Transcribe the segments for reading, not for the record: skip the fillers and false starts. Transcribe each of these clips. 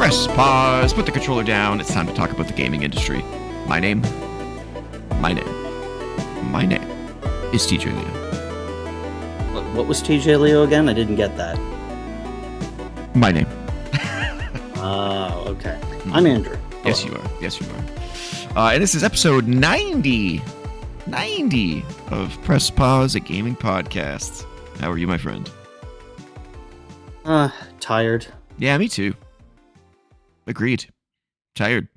Press pause, put the controller down. It's time to talk about the gaming industry. My name is TJ Leo. What was TJ Leo again? I didn't get that. My name. Oh, okay. I'm Andrew. Yes, you are. And this is episode 90 of Press Pause, a gaming podcast. How are you, my friend? Tired. Yeah, me too. Agreed. Tired.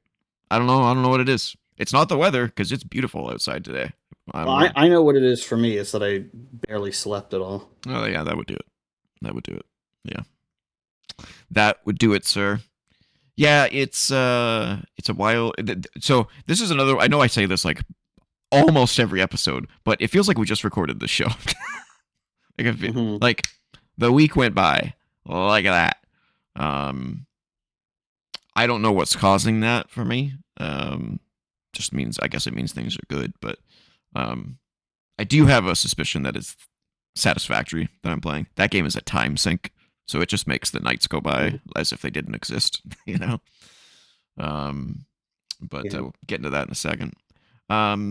I don't know what it is. It's not the weather, because it's beautiful outside today. I know what it is for me. It's that I barely slept at all. Oh, yeah, that would do it. Yeah. That would do it, sir. Yeah, it's a while. So this is another. I know I say this like almost every episode, but it feels like we just recorded the show. Like the week went by like that. I don't know what's causing that for me. Just means I guess it means things are good, but I do have a suspicion that it's Satisfactory that I'm playing. That game is a time sink. So it just makes the nights go by as if they didn't exist, you know? But we'll get into that in a second. Yeah,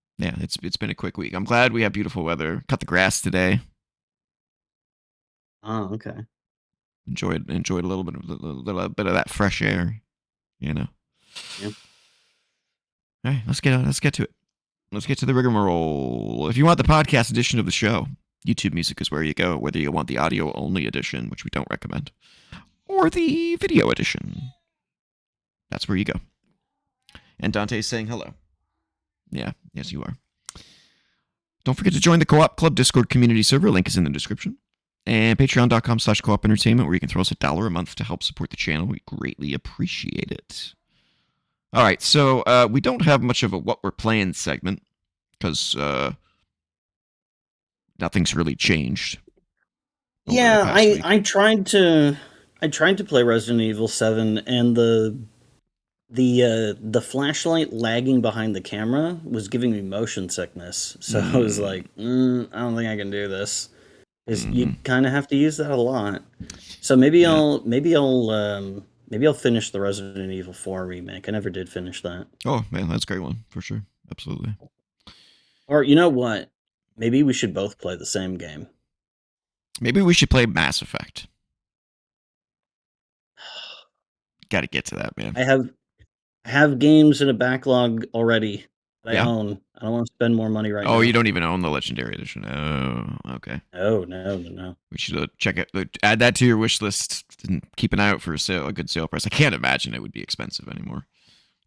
it's been a quick week. I'm glad we have beautiful weather. Cut the grass today. Oh, okay. Enjoyed a little bit of that fresh air, you know? Yeah. All right, let's get to it. Let's get to the rigmarole. If you want the podcast edition of the show, YouTube Music is where you go, whether you want the audio-only edition, which we don't recommend, or the video edition. That's where you go. And Dante's saying hello. Yeah, yes you are. Don't forget to join the Co-op Club Discord community server. Link is in the description. And patreon.com/co-op entertainment, where you can throw us $1 a month to help support the channel. We greatly appreciate it. All right, so we don't have much of a what we're playing segment, because nothing's really changed. Yeah, I tried to play Resident Evil 7, and the flashlight lagging behind the camera was giving me motion sickness. So I was like, I don't think I can do this. Because you kind of have to use that a lot. So maybe I'll finish the Resident Evil 4 remake. I never did finish that. Oh man, that's a great one for sure. Absolutely. Or you know what? Maybe we should both play the same game. Maybe we should play Mass Effect. Got to get to that, man. I have games in a backlog already that I own. I don't want to spend more money right now. Oh, you don't even own the Legendary Edition. Oh, okay. Oh, no. We should check it. Add that to your wish list and keep an eye out for a good sale price. I can't imagine it would be expensive anymore.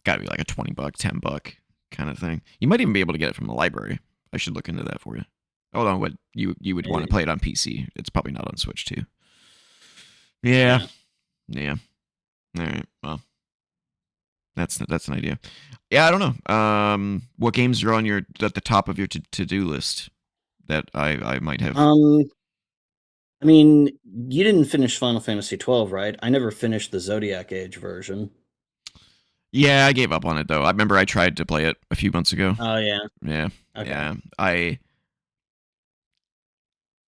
Got to be like a $20, $10 kind of thing. You might even be able to get it from the library. I should look into that for you. Hold on, what you would want to play it on PC? It's probably not on Switch too. Yeah. All right. Well, that's an idea. Yeah, I don't know. What games are on at the top of your to-do list that I might have? I mean, you didn't finish Final Fantasy 12, right? I never finished the Zodiac Age version. Yeah, I gave up on it though. I remember I tried to play it a few months ago. Oh yeah. Yeah. Okay. Yeah. I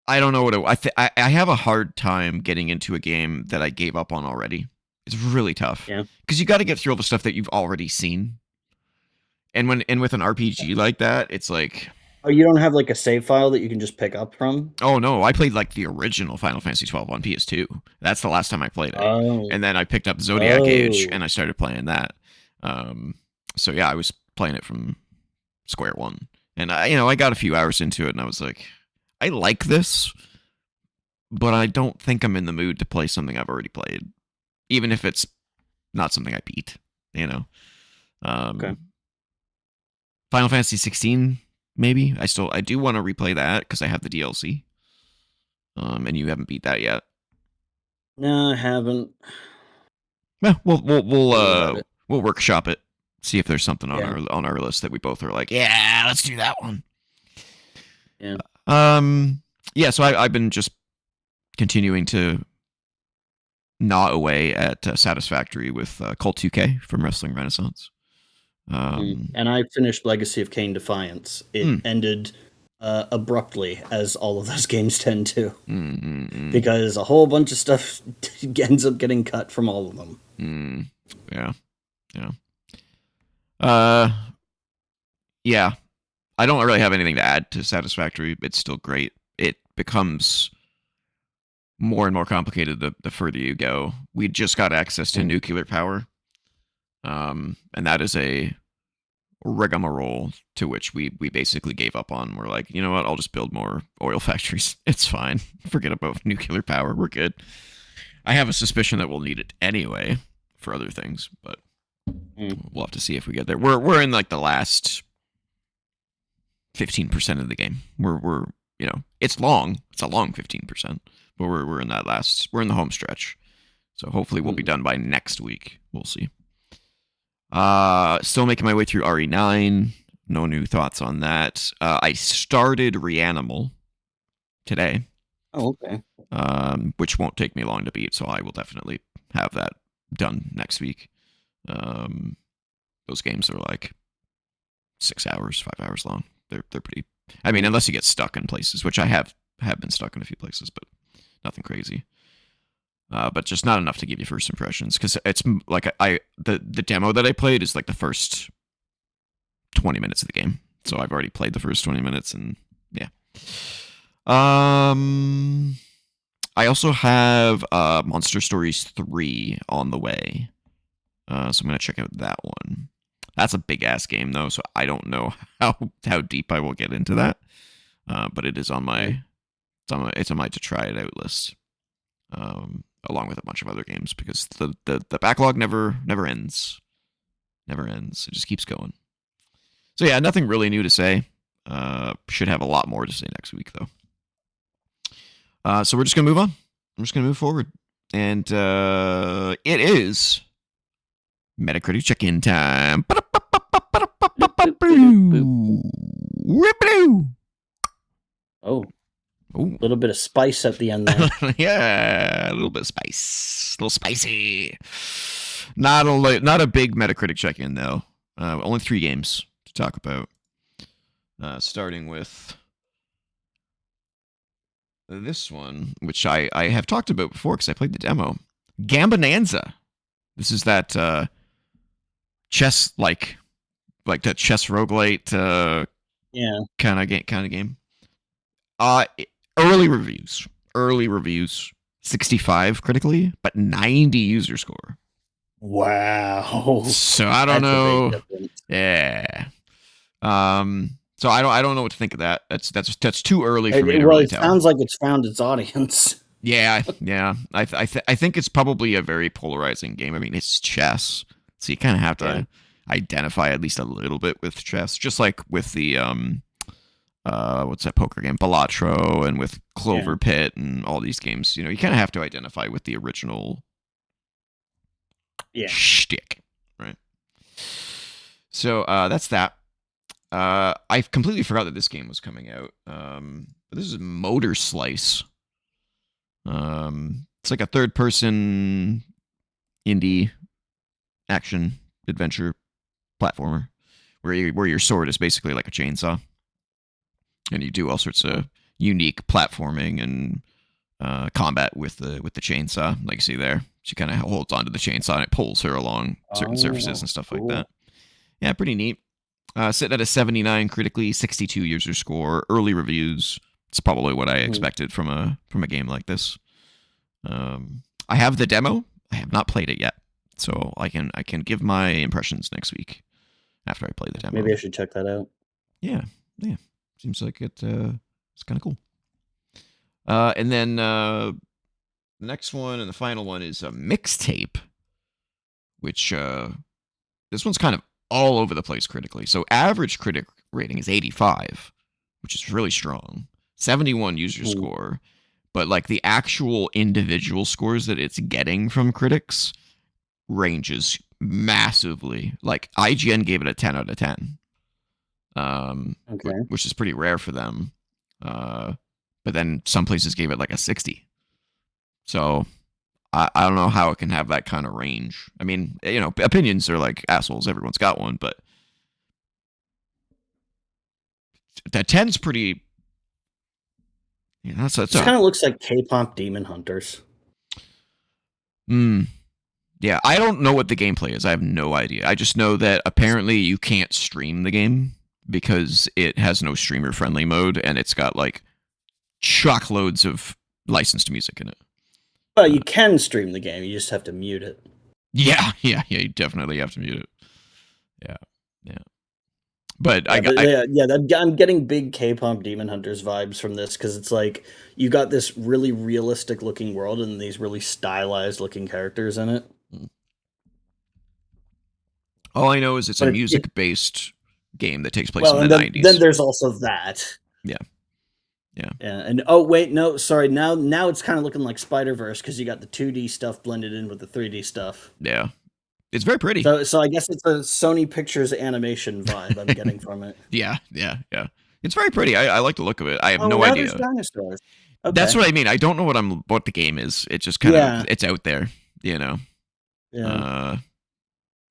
don't know what I have a hard time getting into a game that I gave up on already. It's really tough. Yeah. Because you got to get through all the stuff that you've already seen. And with an RPG like that, it's like, oh, you don't have like a save file that you can just pick up from? Oh no, I played like the original Final Fantasy 12 on PS2. That's the last time I played it. Oh. And then I picked up Zodiac Age and I started playing that. So yeah, I was playing it from square one. And I got a few hours into it and I was like, I like this, but I don't think I'm in the mood to play something I've already played, even if it's not something I beat, Okay. Final Fantasy 16, maybe. I do want to replay that because I have the DLC. And you haven't beat that yet. No, I haven't. Yeah, we'll workshop it. See if there's something on our list that we both are like, yeah, let's do that one. Yeah. Yeah. So I've been just continuing to gnaw away at Satisfactory with Cult 2K from Wrestling Renaissance. And I finished Legacy of Kain Defiance. It ended abruptly, as all of those games tend to, Mm-mm-mm. because a whole bunch of stuff ends up getting cut from all of them. Yeah. Yeah. Uh, yeah. I don't really have anything to add to Satisfactory. It's still great. It becomes more and more complicated the further you go. We just got access to nuclear power, and that is a rigmarole to which we basically gave up on. We're like, you know what? I'll just build more oil factories. It's fine. Forget about nuclear power. We're good. I have a suspicion that we'll need it anyway for other things, but we'll have to see if we get there. We're in like the last 15% of the game. We're it's long. It's a long 15%, but we're in that last. We're in the home stretch. So hopefully we'll be done by next week. We'll see. Still making my way through RE9. No new thoughts on that. I started Reanimal today. Oh, okay. Which won't take me long to beat, so I will definitely have that done next week. Those games are like 6 hours, 5 hours long. They're pretty. I mean, unless you get stuck in places, which I have been stuck in a few places, but nothing crazy. But just not enough to give you first impressions, because it's like the demo that I played is like the first 20 minutes of the game, so I've already played the first 20 minutes, and yeah. I also have Monster Stories 3 on the way, so I'm gonna check out that one. That's a big ass game though, so I don't know how deep I will get into that, but it is on my it's on my to try it out list. Along with a bunch of other games, because the backlog never ends. Never ends. It just keeps going. So yeah, nothing really new to say. Should have a lot more to say next week though. So we're just gonna move on. I'm just gonna move forward, and it is Metacritic check-in time. Oh, Ooh. a little bit of spice at the end there. Yeah, a little bit of spice, a little spicy. Not a big Metacritic check-in though. Only 3 games to talk about. Starting with this one, which I have talked about before because I played the demo. Gambonanza. This is that chess like that chess roguelite kind of game. Early reviews, 65 critically, but 90 user score. Wow. So I don't know. Yeah. So I don't know what to think of that. That's too early for me to really tell. It sounds like it's found its audience. Yeah. I think it's probably a very polarizing game. I mean, it's chess, so you kind of have to identify at least a little bit with chess, just like with the what's that poker game, Balatro, and with Clover Pit and all these games. You kind of have to identify with the original shtick, right? So that's that. I completely forgot that this game was coming out. But this is Motor Slice. It's like a third-person indie action adventure platformer where your sword is basically like a chainsaw, and you do all sorts of unique platforming and combat with the chainsaw, like you see there. She kind of holds onto the chainsaw and it pulls her along certain surfaces and stuff like that. Yeah, pretty neat. Sitting at a 79 critically, 62 user score, early reviews. It's probably what I expected from a game like this. I have the demo. I have not played it yet, so I can give my impressions next week after I play the demo. Maybe I should check that out. Yeah. Seems like it's kind of cool. And then the next one and the final one is a mixtape, which this one's kind of all over the place critically. So average critic rating is 85, which is really strong. 71 user score, but like the actual individual scores that it's getting from critics ranges massively. Like IGN gave it a 10 out of 10. Which is pretty rare for them. But then some places gave it like a 60. So I don't know how it can have that kind of range. I mean, opinions are like assholes. Everyone's got one, but that 10's pretty Yeah, that's Just kind of looks like K-pop Demon Hunters. Mm. Yeah, I don't know what the gameplay is. I have no idea. I just know that apparently you can't stream the game because it has no streamer friendly mode and it's got like truckloads of licensed music in it. Well, you can stream the game. You just have to mute it. Yeah, yeah, yeah. You definitely have to mute it. Yeah, yeah. But Yeah, but I'm getting big K-pop Demon Hunters vibes from this because it's like you got this really realistic looking world and these really stylized looking characters in it. all I know is it's a But music based game that takes place in well, the and then 90s. there's also that. Yeah, yeah. Yeah, and oh wait, no, sorry. Now it's kind of looking like Spider-Verse because you got the 2D stuff blended in with the 3D stuff. Yeah. It's very pretty. So I guess it's a Sony Pictures animation vibe I'm getting from it. Yeah, yeah, yeah. It's very pretty. I like the look of it. I have Oh, no now there's idea. dinosaurs. That's Okay. what I mean. I don't know what the game is. It just kind Yeah. of it's out there, you know. Yeah.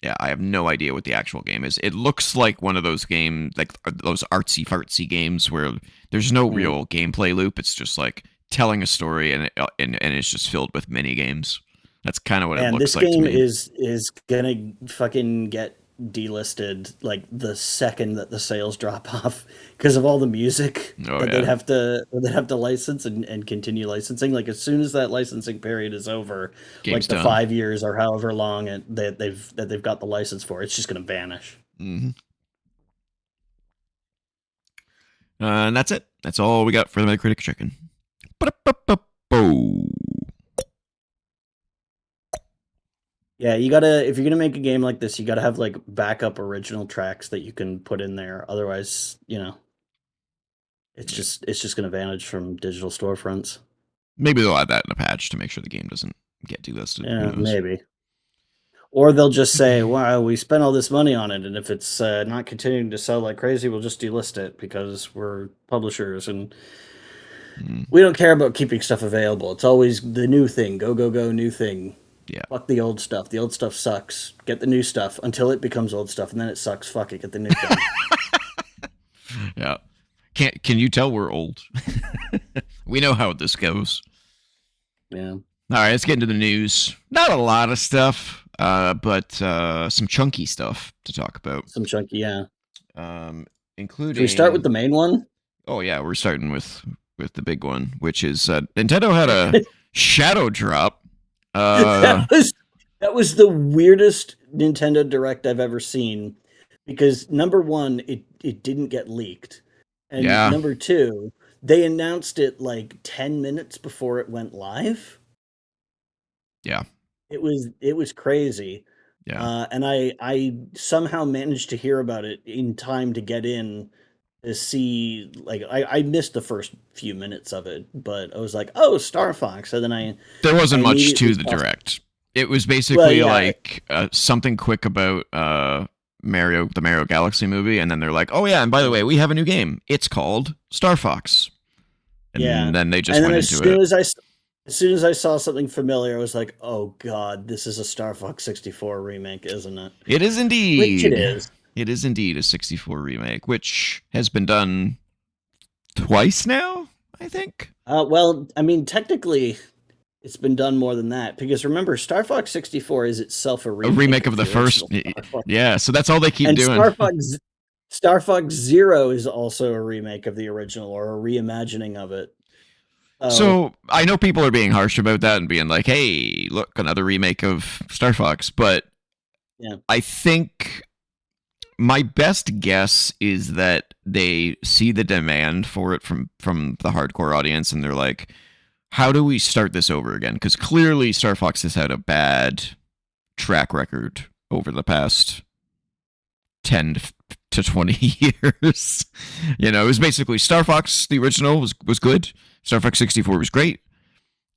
Yeah, I have no idea what the actual game is. It looks like one of those games, like those artsy fartsy games where there's no real gameplay loop. It's just like telling a story, and it's just filled with mini games. That's kind of what it looks like to And me. this game is gonna fucking get delisted like the second that the sales drop off because of all the music that they'd have to license and continue licensing. Like as soon as that licensing period is over, Game's like the done. 5 years or however long that they've got the license for, it's just gonna vanish. Mm-hmm. And that's it. That's all we got for the Metacritic chicken. Yeah, you gotta if you're gonna make a game like this, you gotta have like backup original tracks that you can put in there. Otherwise, it's just gonna vanish from digital storefronts. Maybe they'll add that in a patch to make sure the game doesn't get delisted. Yeah, maybe. Or they'll just say, "Wow, we spent all this money on it, and if it's not continuing to sell like crazy, we'll just delist it because we're publishers and we don't care about keeping stuff available. It's always the new thing. Go, go, go, new thing. Yeah. Fuck the old stuff. The old stuff sucks. Get the new stuff until it becomes old stuff, and then it sucks. Fuck it. Get the new thing." Yeah. Can you tell we're old? We know how this goes. Yeah. All right, let's get into the news. Not a lot of stuff, but some chunky stuff to talk about. Some chunky, yeah. Including. Should we start with the main one? Oh yeah, we're starting with the big one, which is Nintendo had a shadow drop. That was the weirdest Nintendo Direct I've ever seen, because number one, it didn't get leaked, and number two, they announced it like 10 minutes before it went live. Yeah, it was crazy. Yeah, and I somehow managed to hear about it in time to get in to see, like, I missed the first few minutes of it, but I was like, oh, Star Fox, and then there wasn't much to the Direct. It was basically like something quick about the Mario Galaxy movie, and then they're like, oh yeah, and by the way, we have a new game. It's called Star Fox. And then they just went into it. As soon as I saw something familiar, I was like, oh god, this is a Star Fox 64 remake, isn't it? It is indeed. Which it is. It is indeed a 64 remake, which has been done twice now, I think. Well, I mean, technically, it's been done more than that, because remember, Star Fox 64 is itself a remake of the first. Yeah, so that's all they keep doing. Star Fox Zero is also a remake of the original, or a reimagining of it. So I know people are being harsh about that and being like, hey, look, another remake of Star Fox, but I think my best guess is that they see the demand for it from the hardcore audience, and they're like, how do we start this over again? Because clearly Star Fox has had a bad track record over the past 10 to 20 years. It was basically Star Fox, the original, was good. Star Fox 64 was great.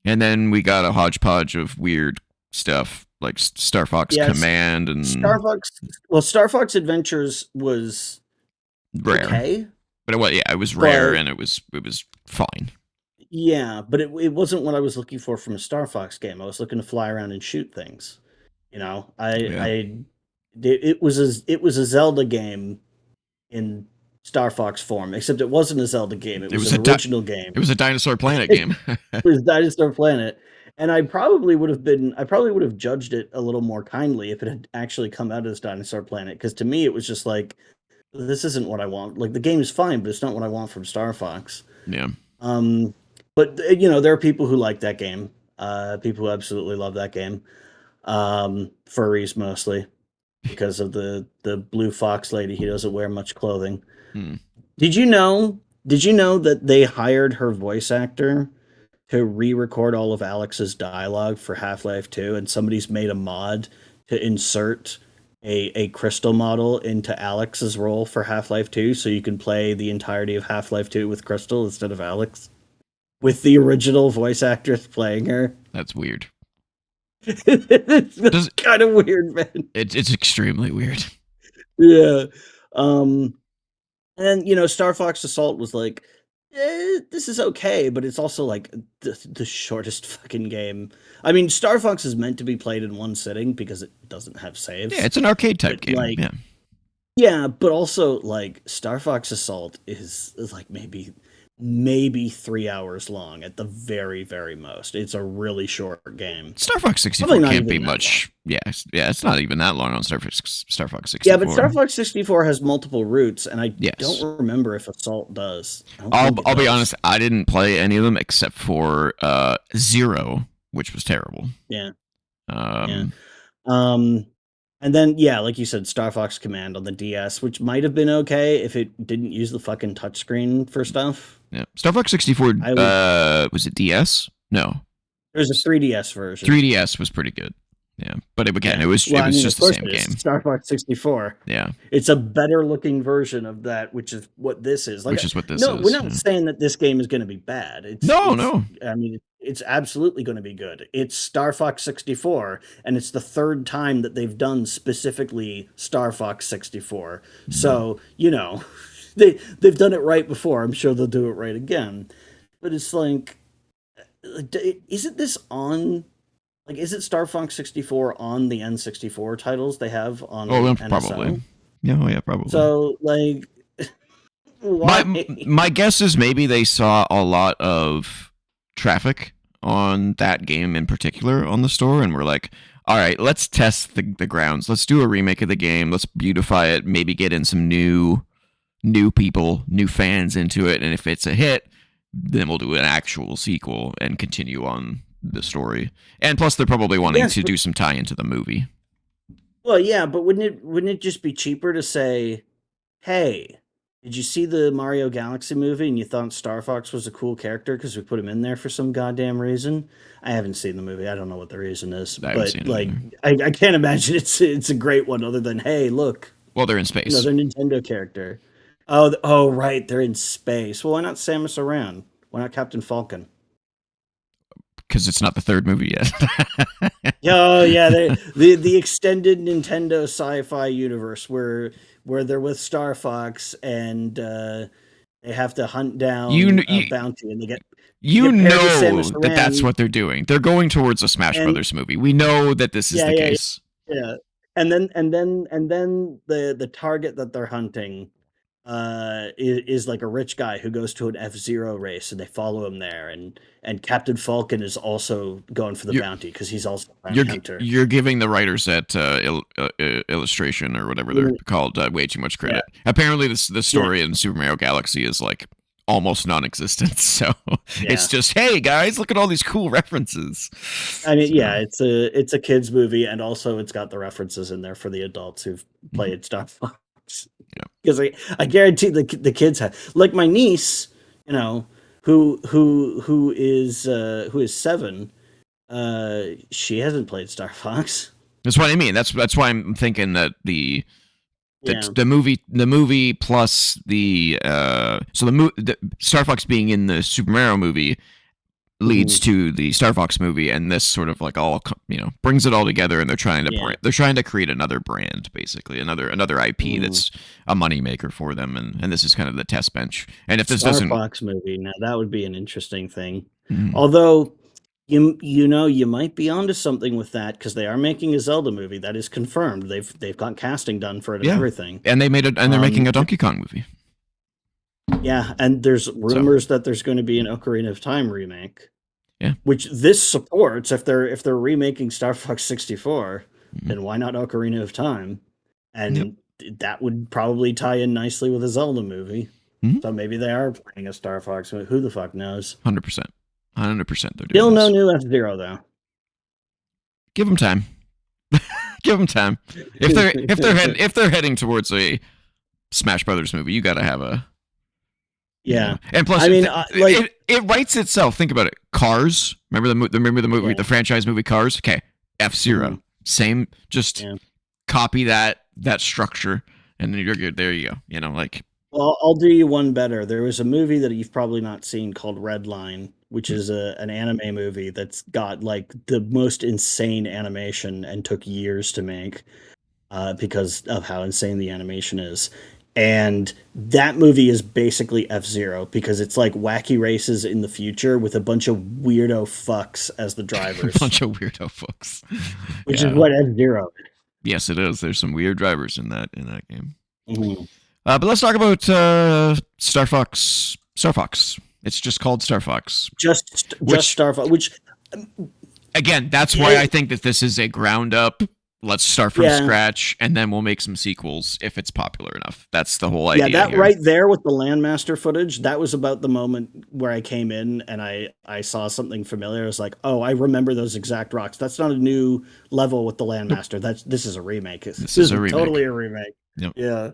And then we got a hodgepodge of weird stuff like Star Fox Command and Star Fox Adventures was rare. Okay. But it was rare, and it was fine. Yeah, but it wasn't what I was looking for from a Star Fox game. I was looking to fly around and shoot things. It was a Zelda game in Star Fox form, except it wasn't a Zelda game. It It was was an original game. it was a Dinosaur Planet game. It was Dinosaur Planet. And I probably would have judged it a little more kindly if it had actually come out as Dinosaur Planet. Because to me, it was just like, this isn't what I want. Like, the game is fine, but it's not what I want from Star Fox. Yeah. But there are people who like that game. People who absolutely love that game. Furries mostly, because of the blue fox lady who doesn't wear much clothing. Hmm. Did you know that they hired her voice actor to re-record all of Alex's dialogue for Half-Life 2, and somebody's made a mod to insert a crystal model into Alex's role for Half-Life 2, so you can play the entirety of Half-Life 2 with Crystal instead of Alex, with the original voice actress playing her? That's weird. It's kind of weird, man. It's extremely weird. Yeah. And Star Fox Assault was like, this is okay, but it's also like the shortest fucking game. I mean, Star Fox is meant to be played in one sitting because it doesn't have saves. Yeah, it's an arcade type game. Like, yeah. Yeah, but also like Star Fox Assault is like maybe 3 hours long at the very, very most. It's a really short game. Star Fox 64 can't be much. Yeah, it's not even that long on Star Fox 64. Yeah, but Star Fox 64 has multiple routes, and I Yes. don't remember if Assault does. I'll be honest, I didn't play any of them except for Zero, which was terrible. Yeah. Yeah. And then, yeah, like you said, Star Fox Command on the DS, which might have been okay if it didn't use the fucking touchscreen for stuff. Yeah. Star Fox 64, was it DS? No. There's a 3DS version. 3DS was pretty good. Yeah. But it was just the same game. Star Fox 64. Yeah. It's a better looking version of that, which is what this is. Which is what this is. No, we're not saying that this game is going to be bad. No. I mean, it's absolutely going to be good. It's Star Fox 64, and it's the third time that they've done specifically Star Fox 64. Mm. So, they've done it right before. I'm sure they'll do it right again. But it's like, isn't this on... Like, is it Star Fox 64 on the N64 titles they have on NSO? Probably. Yeah, probably. So, like, my guess is maybe they saw a lot of traffic on that game in particular on the store, and were like, all right, let's test the grounds. Let's do a remake of the game. Let's beautify it. Maybe get in some new people, new fans into it, and if it's a hit, then we'll do an actual sequel and continue on the story. And plus they're probably wanting to do some tie into the movie. Well, yeah, but wouldn't it just be cheaper to say, hey, did you see the Mario Galaxy movie and you thought Star Fox was a cool character because we put him in there for some goddamn reason? I haven't seen the movie. I don't know what the reason is. But like, I can't imagine it's a great one other than, hey, look. Well, they're in space. Another Nintendo character. Oh, right, they're in space. Well, why not Samus Aran? Why not Captain Falcon? Because it's not the third movie yet. Oh yeah, the extended Nintendo sci-fi universe where they're with Star Fox and they have to hunt down a bounty, and they get that's what they're doing. They're going towards a Smash Brothers movie. We know that this is the case. Yeah, and then the target that they're hunting is like a rich guy who goes to an F-Zero race, and they follow him there, and Captain Falcon is also going for the bounty because he's also a hunter. You're giving the writers at Illustration or whatever they're called way too much credit. Yeah. Apparently the story in Super Mario Galaxy is like almost non-existent, so it's just, hey guys, look at all these cool references. I mean, it's a kids movie, and also it's got the references in there for the adults who've played Star Fox. Because I guarantee the kids have, like my niece, who is 7, she hasn't played Star Fox. That's what I mean. That's why I'm thinking that the movie plus the Star Fox being in the Super Mario movie leads to the Star Fox movie, and this sort of like all brings it all together, and they're trying to create another brand, basically another IP that's a moneymaker for them, and this is kind of the test bench. And if this Star doesn't Fox movie, now that would be an interesting thing. Although you might be onto something with that, because they are making a Zelda movie that is confirmed. They've got casting done for it and everything, and they're making a Donkey Kong movie. Yeah, and there's So rumors that there's going to be an Ocarina of Time remake, yeah, which this supports. If they're remaking Star Fox 64, mm-hmm. then why not Ocarina of Time? Yep, And that would probably tie in nicely with a Zelda movie. mm-hmm. So maybe they are planning a Star Fox movie. Who the fuck knows? 100%, 100%. They're doing Still no this. new F-Zero though. Give them time. Give them time. If they're heading towards a Smash Brothers movie, you got to have a Yeah, And plus I mean, it writes itself. Think about it. Cars. Remember the movie, yeah, the franchise movie Cars. Okay, F-Zero. mhm, Same. Just yeah. copy that structure, and then you're good. There you go. Well, I'll do you one better. There was a movie that you've probably not seen called Red Line, which is an anime movie that's got like the most insane animation and took years to make because of how insane the animation is. And that movie is basically F-Zero because it's like wacky races in the future with a bunch of weirdo fucks as the a drivers, bunch of weirdo folks. which is Yeah. what F-Zero Yes, it is. There's some weird drivers in that game. is. Mhm. But let's talk about Star Fox. Star Fox. It's just called Star Fox. Just Which Star Fox, which again, that's why yeah, I think that this is a ground up. Let's start from yeah. scratch, and then we'll make some sequels if it's popular enough. That's the whole Yeah, idea that here. right there with the Landmaster footage, that was about the moment where I came in and I saw something familiar. I was like, oh, I remember those exact rocks. That's not a new level with the Nope. Landmaster. This is a remake. This This is is a remake. totally a remake. Yep. Yeah.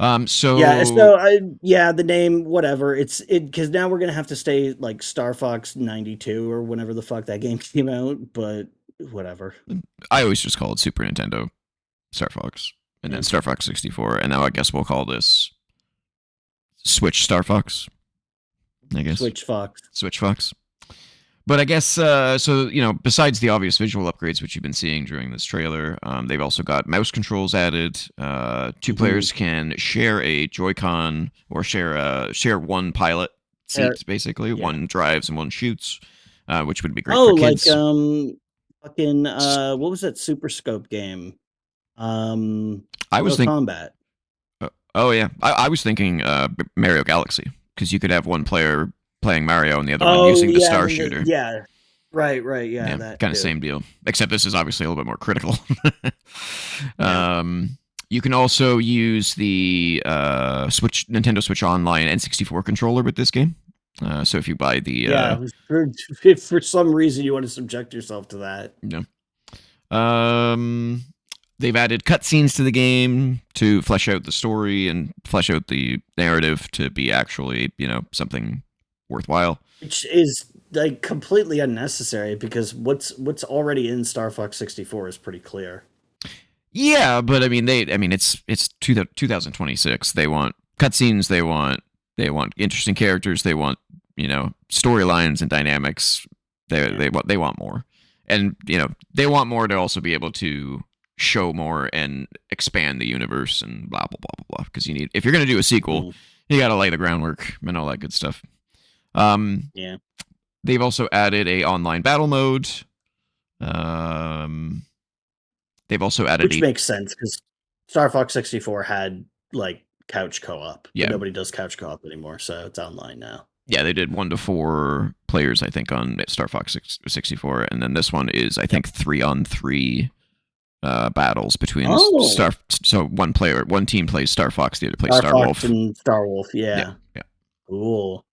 Yeah, So so the name, whatever. It's because now we're gonna have to stay like Star Fox 92 or whenever the fuck that game came out, but whatever. I always just call it Super Nintendo Star Fox, and Yeah. then Star Fox 64, and now I guess we'll call this Switch Star Fox. I guess Switch Fox. Switch Fox. But I guess so. Besides the obvious visual upgrades which you've been seeing during this trailer, they've also got mouse controls added. Two Mhm. players can share a Joy-Con or share one pilot seat, basically. Yeah. One drives and one shoots, which would be great Oh, for like kids. fucking what was that Super Scope game? I was Mortal think. Kombat. Oh yeah, I was thinking Mario Galaxy because you could have one player playing Mario and the other one Oh using the yeah, Star Shooter. yeah. Right, yeah, Yeah, that kind of too. same deal. Except this is obviously a little bit more critical. Yeah. You can also use the Nintendo Switch Online N64 controller with this game. So if you buy the Yeah, if for some reason you want to subject yourself to that. you know, they've added cutscenes to the game to flesh out the story and flesh out the narrative to be actually something worthwhile. Which is like completely unnecessary because what's already in Star Fox 64 is pretty clear. Yeah, but I mean, it's 2026. They want cutscenes. They want interesting characters. They want storylines and dynamics. They Yeah. they want more, and they want more to also be able to show more and expand the universe and blah blah blah blah blah. Because if you're gonna do a sequel, Mm, you got to lay the groundwork and all that good stuff. Um, yeah. they've also added a online battle mode. Um, they've also added Which a makes sense because Star Fox 64 had like couch co-op, but yeah nobody does couch co-op anymore, so it's online now. yeah, they did 1 to 4 players, I think, on Star Fox 64, and then this one is, I think, 3-on-3 battles between Oh, Star. So one team plays Star Fox, the other plays Star Star Fox Wolf. and Star Wolf, Yeah, yeah. yeah. Cool.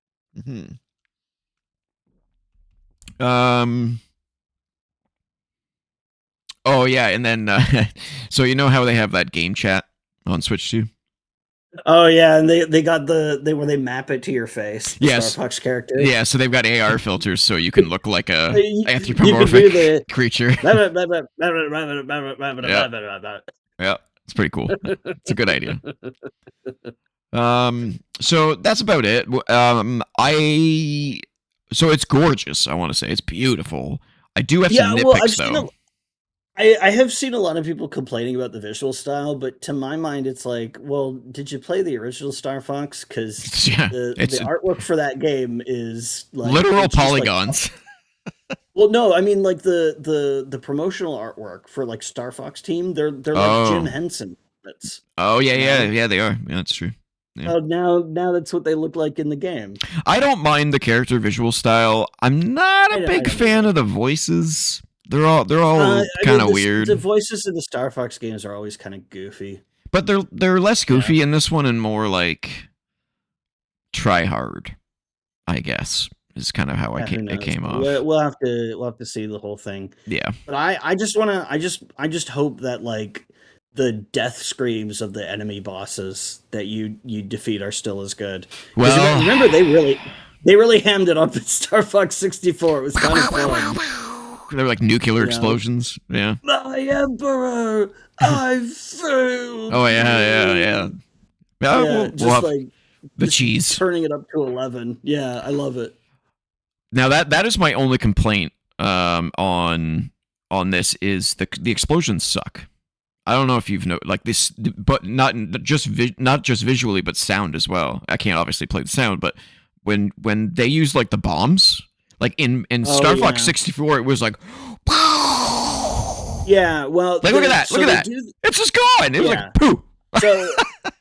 Um. Oh yeah, and then so how they have that game chat on Switch too. Oh yeah, and they got they map it to your face, the Star Yes, Fox character. yeah. So they've got AR filters, so you can look like a You can do anthropomorphic the creature. Yeah, yeah. It's pretty cool. It's a good idea. So that's about it. So it's gorgeous. I want to say it's beautiful. I do have some Yeah, well, nitpicks though. I have seen a lot of people complaining about the visual style, but to my mind, it's like, well, did you play the original Star Fox? Because Yeah, the it's artwork for that game is like literal it's just like polygons. well, no, I mean like the promotional artwork for like Star Fox Team, they're like Jim Oh, Henson puppets, oh yeah, you yeah, know? yeah. They are. Yeah, that's true. Yeah. Oh, now that's what they look like in the game. I don't mind the character visual style. I'm not a I big don't fan either. of the voices. They're all I kind mean, of weird. the voices in the Star Fox games are always kind of goofy. But they're less Yeah. goofy in this one and more like try hard, I guess. Is kind of how Yeah, who it knows? came off. We'll have to see the whole thing. Yeah. But I just wanna I just hope that like the death screams of the enemy bosses that you defeat are still as good. Because Well, remember they really hammed it up in Star Fox 64. It was kind of fun. they were like nuclear Yeah. explosions. Yeah. My Emperor, I failed. Oh yeah. Yeah, We'll just have like the just cheese. turning it up to 11. Yeah, I love it. Now that is my only complaint on this is the explosions suck. I don't know if you've noticed like this, but not just visually, but sound as well. I can't obviously play the sound, but when they use like the bombs, like in Star Fox 64, it was like, yeah. Well, like look at that, look at that. It's just gone. It was like pooh. So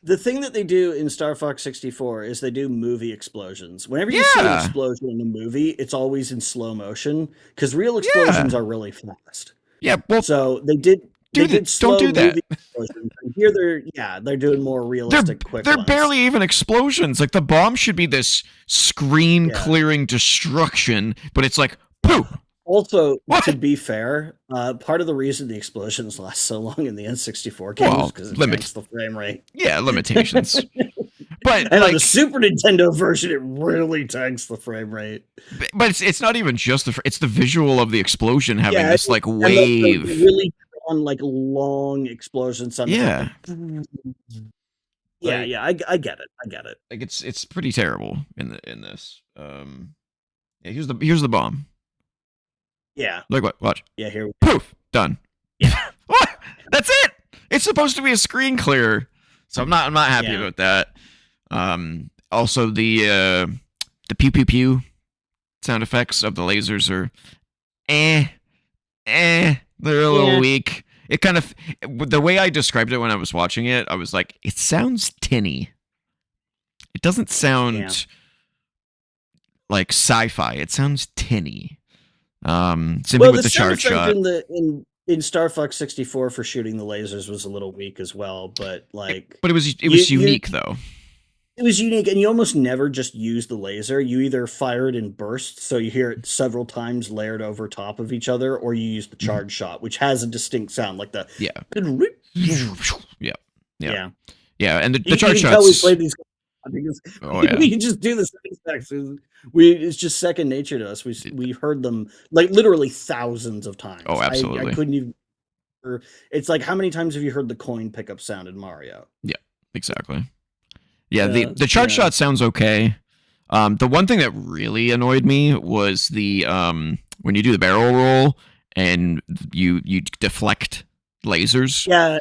the thing that they do in Star Fox 64 is they do movie explosions. Whenever you see an explosion in a movie, it's always in slow motion because real explosions are really fast. Yeah. Well, so they did slow don't do that. movie explosions. And here they're doing more realistic, quick They're ones. barely even explosions. Like the bomb should be this screen clearing destruction, but it's like pooh. Also, to be fair, part of the reason the explosions last so long in the N64 games is because it limits the frame rate. Yeah, limitations. But and like, on the Super Nintendo version, it really tanks the frame rate. But it's not even just it's the visual of the explosion having this like wave. The really like long explosion sound. Yeah. Like, yeah, I get it. I get it. Like it's pretty terrible in this. Yeah, here's the bomb. Yeah. Look what watch. Yeah, here we go. Poof, done. Yeah. What? That's it. It's supposed to be a screen clear. So I'm not happy about that. Also the pew pew pew sound effects of the lasers are they're a little weak. It kind of the way I described it when I was watching it, I was like, it sounds tinny. It doesn't sound like sci-fi. It sounds tinny. Same thing with the charge shot. In Star Fox 64 for shooting the lasers was a little weak as well, but like it was unique though. It was unique, and you almost never just use the laser. You either fire it in bursts, so you hear it several times layered over top of each other, or you use the charge shot, which has a distinct sound, like the yeah. And the charge shots. We played these because we just do the sound effects. It's just second nature to us. We heard them like literally thousands of times. Oh, absolutely. I couldn't even. It's like, how many times have you heard the coin pickup sound in Mario? Yeah, exactly. Yeah, the charge shot sounds okay. The one thing that really annoyed me was the when you do the barrel roll and you deflect lasers. Yeah.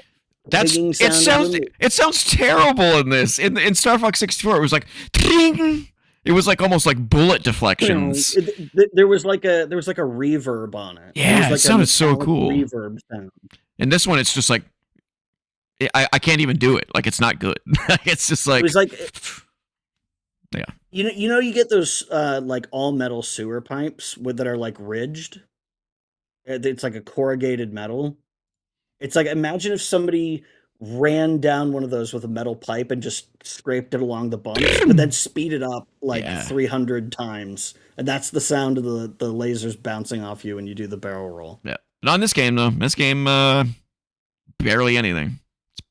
It sounds terrible in this. In Star Fox 64, it was like ting! It was like almost like bullet deflections. There was like a reverb on it. Yeah, it sounded so cool. Reverb sound. And this one, it's just like I can't even do it. Like, it's not good. It's just like... It was like... Yeah. You get those, like, all-metal sewer pipes that are, like, ridged? It's like a corrugated metal. It's like, imagine if somebody ran down one of those with a metal pipe and just scraped it along the bumps, but then speed it up, like, 300 times. And that's the sound of the lasers bouncing off you when you do the barrel roll. Yeah. Not in this game, though. This game, barely anything.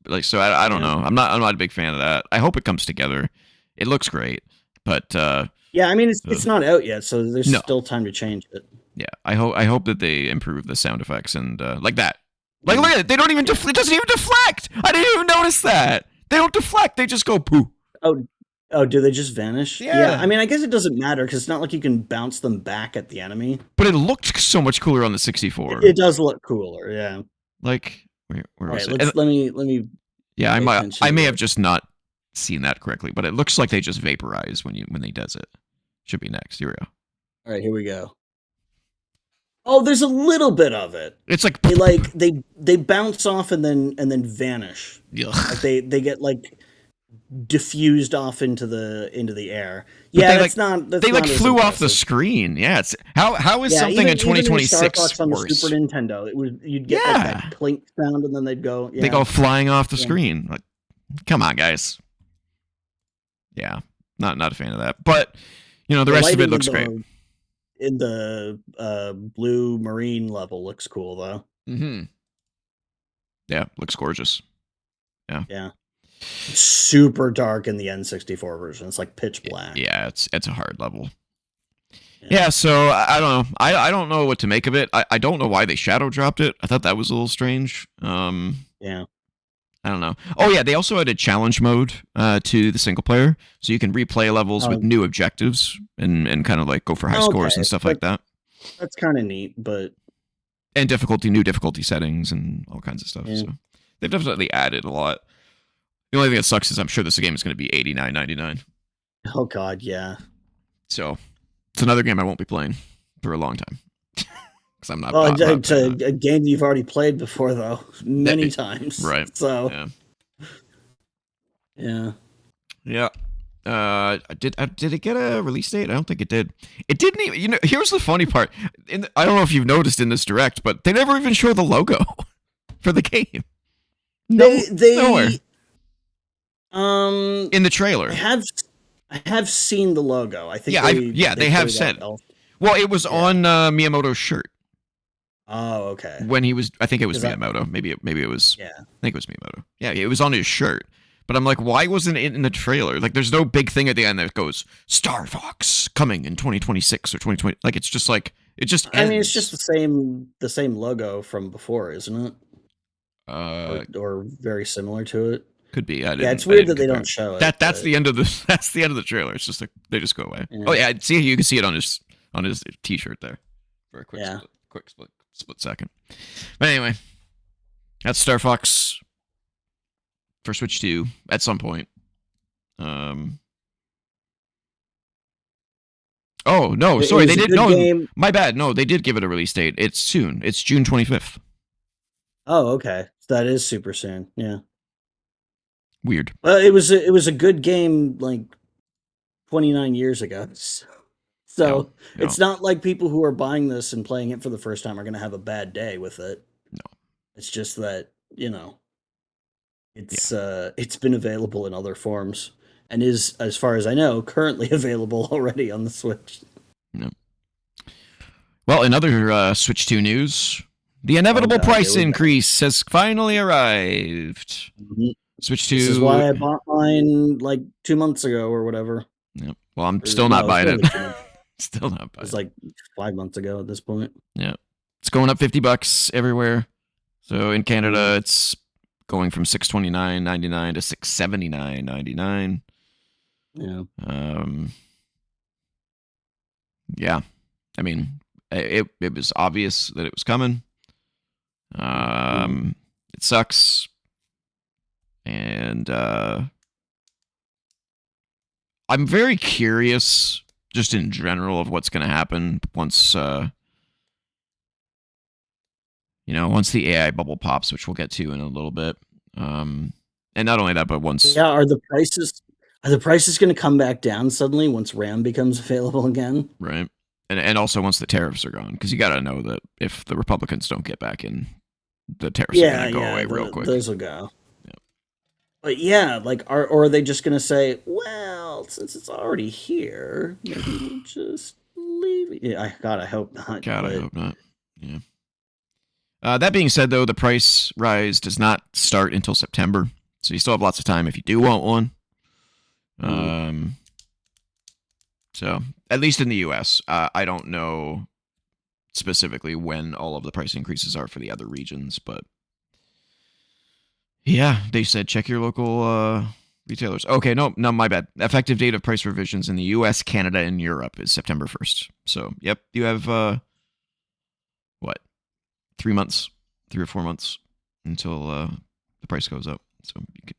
Like, so I don't know. I'm not a big fan of that. I hope it comes together. It looks great, but yeah, I mean it's not out yet, so there's still time to change it. Yeah, I hope that they improve the sound effects and like that. Like, look at it. They don't even it doesn't even deflect. I didn't even notice that. They don't deflect. They just go poo. Oh, do they just vanish? Yeah. I mean, I guess it doesn't matter because it's not like you can bounce them back at the enemy. But it looked so much cooler on the 64. It does look cooler, yeah. Like, where was it? Let me. Yeah, I may have just not seen that correctly, but it looks like they just vaporize when they does it. Should be next. Here we go. All right, here we go. Oh, there's a little bit of it. It's like they bounce off and then vanish. Yeah. Like they get like diffused off into the air. But Yeah, that's they like not as flew off the impressive. screen. Yeah, it's how is Yeah, something in even in Star 2026 Fox on the Super worse? Nintendo, it was you'd get like that Yeah, clink sound, and then they'd go. they Yeah, go flying off the yeah. screen. Like, come on, guys. Yeah, not a fan of that. But the The rest of it lighting looks great. in the blue marine level looks cool though. Mm-hmm. Yeah, looks gorgeous. Yeah. Yeah, it's super dark in the N64 version. It's like pitch black. Yeah, it's a hard level. Yeah, Yeah, so I don't know. I don't know what to make of it. I don't know why they shadow dropped it. I thought that was a little strange. yeah. I don't know. Oh yeah, they also added challenge mode to the single player, so you can replay levels with Um, new objectives and kind of like go for high okay, scores and stuff like that, that's kind of neat, but and new difficulty settings and all kinds of stuff. yeah. So they've definitely added a lot. The only thing that sucks is I'm sure this game is going to be $89.99. Oh god, yeah. So it's another game I won't be playing for a long time because I'm not, Well, not it's paying that. a game you've already played before though, many times. Right. So Yeah. yeah. Yeah. Did it get a release date? I don't think it did. It didn't even. Here's the funny part. I don't know if you've noticed in this direct, but they never even show the logo for the game. No, They nowhere um in the trailer. I have seen the logo. I think They have put it said. out Well, it was yeah. on Miyamoto's shirt Oh, okay. when he was. I think it was 'Cause Miyamoto. Maybe it was. yeah. I think it was Miyamoto. Yeah, it was on his shirt. But I'm like, why wasn't it in the trailer? Like, there's no big thing at the end that goes Star Fox coming in 2026 or 2020. Like, it's just like it just ends. I mean, it's just the same logo from before, isn't it? Or very similar to it. Could be. Yeah, it's weird that they don't show it. That's the end of the that's the end of the trailer. It's just like they just go away. Yeah. Oh yeah, see, you can see it on his t-shirt there for a quick split second. But anyway, that's Star Fox for Switch 2 at some point. Oh no, sorry, they did no. Game. My bad. No, they did give it a release date. It's soon. It's June 25th. Oh, okay. That is super soon. Yeah. Weird. Well, it was a good game like 29 years ago. So it's not like people who are buying this and playing it for the first time are going to have a bad day with it. No. It's just that, it's been available in other forms and is, as far as I know, currently available already on the Switch. No. Well, in other Switch 2 news, the inevitable price increase has finally arrived. Mm-hmm. Switch 2. This is why I bought mine like 2 months ago or whatever. Yep. Well, I'm still not buying it. Still not buying it. It's like 5 months ago at this point. Yeah. It's going up $50 everywhere. So in Canada, it's going from $629.99 to $679.99. Yeah. Yeah. I mean, it was obvious that it was coming. It sucks. And I'm very curious, just in general, of what's going to happen once, once the AI bubble pops, which we'll get to in a little bit. And not only that, but once, are the prices going to come back down suddenly once RAM becomes available again? Right, and also once the tariffs are gone, because you got to know that if the Republicans don't get back in, the tariffs are going to go away real quick. Those will go. But yeah, or are they just going to say, well, since it's already here, maybe we'll just leave it? Yeah, I hope not. I hope not. Yeah. That being said, though, the price rise does not start until September, so you still have lots of time if you do want one. So, at least in the U.S., I don't know specifically when all of the price increases are for the other regions, but yeah, they said check your local retailers. Okay, no, my bad. Effective date of price revisions in the U.S., Canada, and Europe is September 1st. So, yep, you have, 3 months, 3 or 4 months until the price goes up. So you can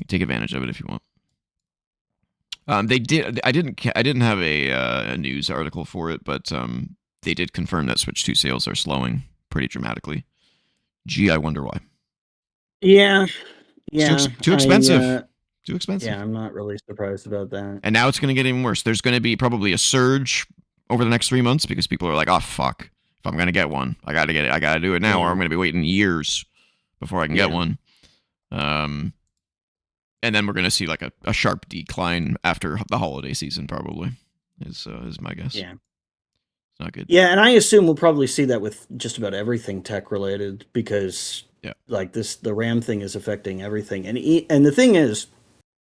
take advantage of it if you want. They did. I didn't have a news article for it, but they did confirm that Switch 2 sales are slowing pretty dramatically. Gee, I wonder why. Yeah. It's too expensive. Too expensive. Yeah, I'm not really surprised about that. And now it's going to get even worse. There's going to be probably a surge over the next 3 months because people are like, oh, fuck. If I'm going to get one, I got to get it. I got to do it now, or I'm going to be waiting years before I can get one. And then we're going to see like a sharp decline after the holiday season, probably, is my guess. Yeah. It's not good. Yeah, and I assume we'll probably see that with just about everything tech related because like the RAM thing is affecting everything. And the thing is,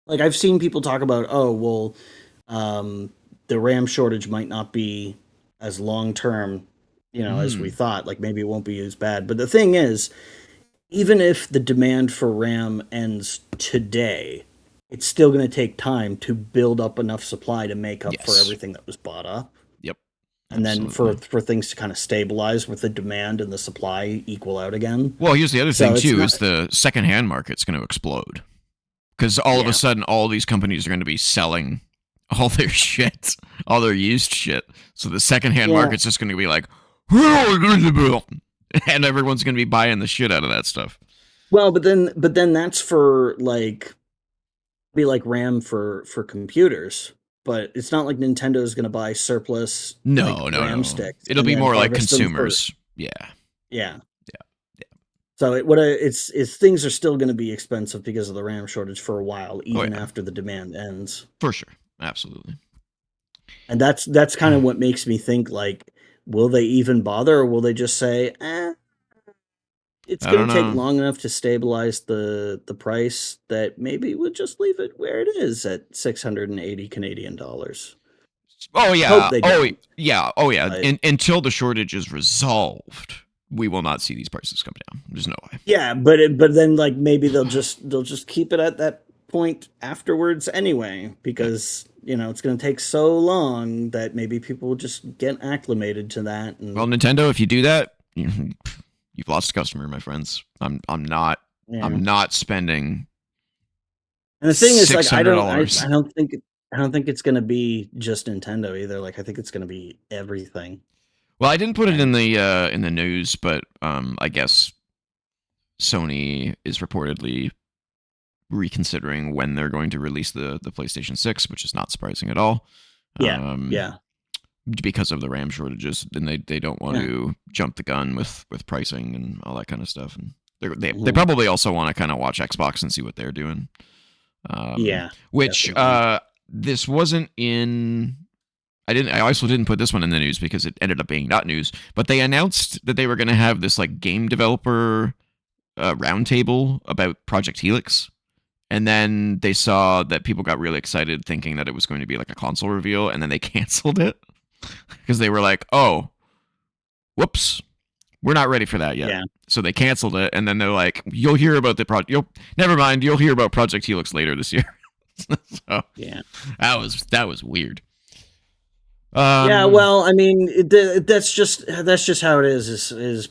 like I've seen people talk about, oh, well, the RAM shortage might not be as long term, as we thought. Like maybe it won't be as bad. But the thing is, even if the demand for RAM ends today, it's still going to take time to build up enough supply to make up for everything that was bought up. Yep. And then for things to kind of stabilize with the demand and the supply equal out again. Well, here's the other thing too, is the secondhand market's going to explode. Because all of a sudden, all these companies are going to be selling all their shit, all their used shit. So the secondhand market's just going to be like, and everyone's going to be buying the shit out of that stuff. Well, but then that's for like RAM for computers. But it's not like Nintendo is going to buy surplus RAM sticks. It'll be more like consumers. Yeah. So it's things are still going to be expensive because of the RAM shortage for a while, even after the demand ends. For sure, absolutely. And that's kind of what makes me think, like, will they even bother, or will they just say, it's going to take long enough to stabilize the price that maybe we'll just leave it where it is at 680 Canadian dollars. Oh yeah, oh yeah. Until the shortage is resolved, we will not see these prices come down. There's no way. Yeah, but then like maybe they'll just keep it at that point afterwards anyway, because it's going to take so long that maybe people will just get acclimated to that. And, well, Nintendo, if you do that, you've lost a customer, my friends. I'm not spending. And the thing is, like, I don't think it's going to be just Nintendo either. Like, I think it's going to be everything. Well, I didn't put it in the news, but I guess Sony is reportedly reconsidering when they're going to release the PlayStation 6, which is not surprising at all. Yeah. Because of the RAM shortages, and they don't want to jump the gun with pricing and all that kind of stuff, and they probably also want to kind of watch Xbox and see what they're doing. Which this wasn't in. I also didn't put this one in the news because it ended up being not news, but they announced that they were going to have this like game developer roundtable about Project Helix. And then they saw that people got really excited thinking that it was going to be like a console reveal, and then they canceled it because they were like, oh, whoops, we're not ready for that yet. Yeah. So they canceled it, and then they're like, you'll hear about the project. Never mind, you'll hear about Project Helix later this year. So, that was weird. Well, I mean, that's just how it is. Is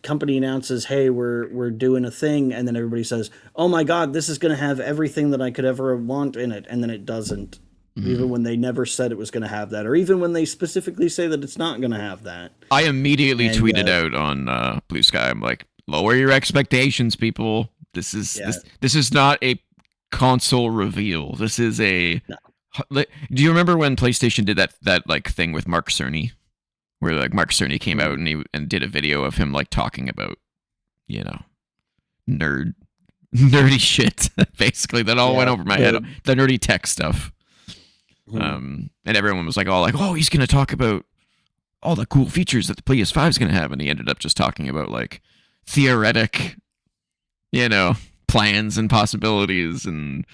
company announces, hey, we're doing a thing, and then everybody says, oh my god, this is going to have everything that I could ever want in it, and then it doesn't. Even when they never said it was going to have that, or even when they specifically say that it's not going to have that. I immediately tweeted out on BlueSky. I'm like, lower your expectations, people. This is not a console reveal. This is a. No. Do you remember when PlayStation did that like thing with Mark Cerny, where like Mark Cerny came out and did a video of him like talking about, nerdy shit, basically, that all went over my head, the nerdy tech stuff. And everyone was like, oh, he's gonna talk about all the cool features that the PS5 is gonna have, and he ended up just talking about like theoretic, plans and possibilities and